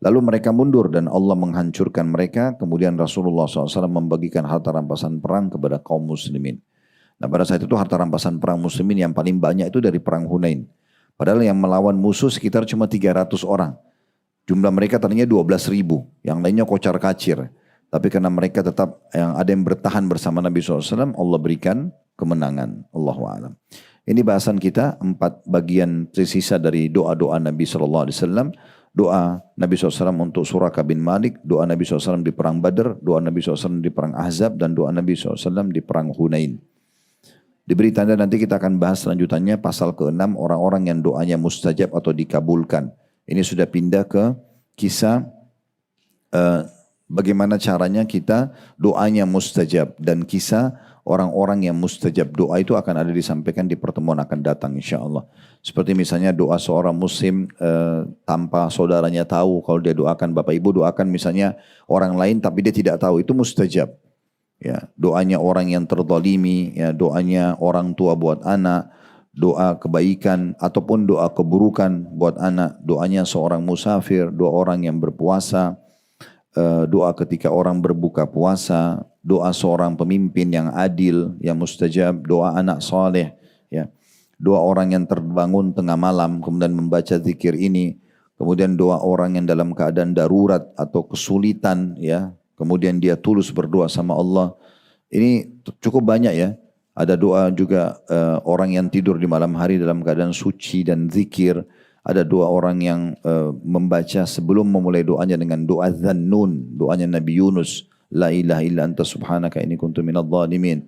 Lalu mereka mundur dan Allah menghancurkan mereka. Kemudian Rasulullah SAW membagikan harta rampasan perang kepada kaum muslimin. Nah pada saat itu harta rampasan perang muslimin yang paling banyak itu dari perang Hunain. Padahal yang melawan musuh sekitar cuma 300 orang. Jumlah mereka tadinya 12.000. Yang lainnya kocar kacir. Tapi karena mereka tetap yang ada yang bertahan bersama Nabi SAW, Allah berikan kemenangan. Allahu a'lam. Ini bahasan kita 4 bagian tersisa dari doa-doa Nabi SAW. Doa Nabi SAW untuk Suraka bin Malik, doa Nabi SAW di perang Badr, doa Nabi SAW di perang Ahzab, dan doa Nabi SAW di perang Hunain. Diberi tanda nanti kita akan bahas selanjutannya pasal ke-6 orang-orang yang doanya mustajab atau dikabulkan. Ini sudah pindah ke kisah bagaimana caranya kita doanya mustajab, dan kisah orang-orang yang mustajab doa itu akan ada disampaikan di pertemuan akan datang insyaAllah. Seperti misalnya doa seorang muslim tanpa saudaranya tahu, kalau dia doakan bapak ibu doakan misalnya orang lain tapi dia tidak tahu, itu mustajab. Ya, doanya orang yang terzalimi, ya, doanya orang tua buat anak, doa kebaikan ataupun doa keburukan buat anak, doanya seorang musafir, doa orang yang berpuasa, doa ketika orang berbuka puasa, doa seorang pemimpin yang adil, yang mustajab, doa anak soleh, ya, doa orang yang terbangun tengah malam kemudian membaca zikir ini, kemudian doa orang yang dalam keadaan darurat atau kesulitan, ya, kemudian dia tulus berdoa sama Allah. Ini cukup banyak ya. Ada doa juga orang yang tidur di malam hari dalam keadaan suci dan zikir. Ada doa orang yang membaca sebelum memulai doanya dengan doa Dhannun, doanya Nabi Yunus, la ilaha illa anta subhanaka inni kuntu minadh dhalimin.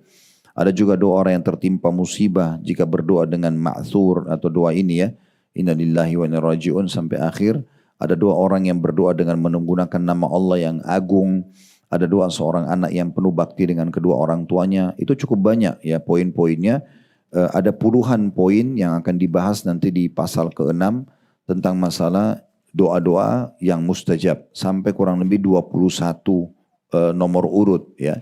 Ada juga doa orang yang tertimpa musibah jika berdoa dengan ma'thur atau doa ini ya, inna lillahi wa inna raji'un sampai akhir. Ada doa orang yang berdoa dengan menggunakan nama Allah yang agung. Ada doa seorang anak yang penuh bakti dengan kedua orang tuanya. Itu cukup banyak ya poin-poinnya. Ada puluhan poin yang akan dibahas nanti di pasal ke-6 tentang masalah doa-doa yang mustajab. Sampai kurang lebih 21 nomor urut ya.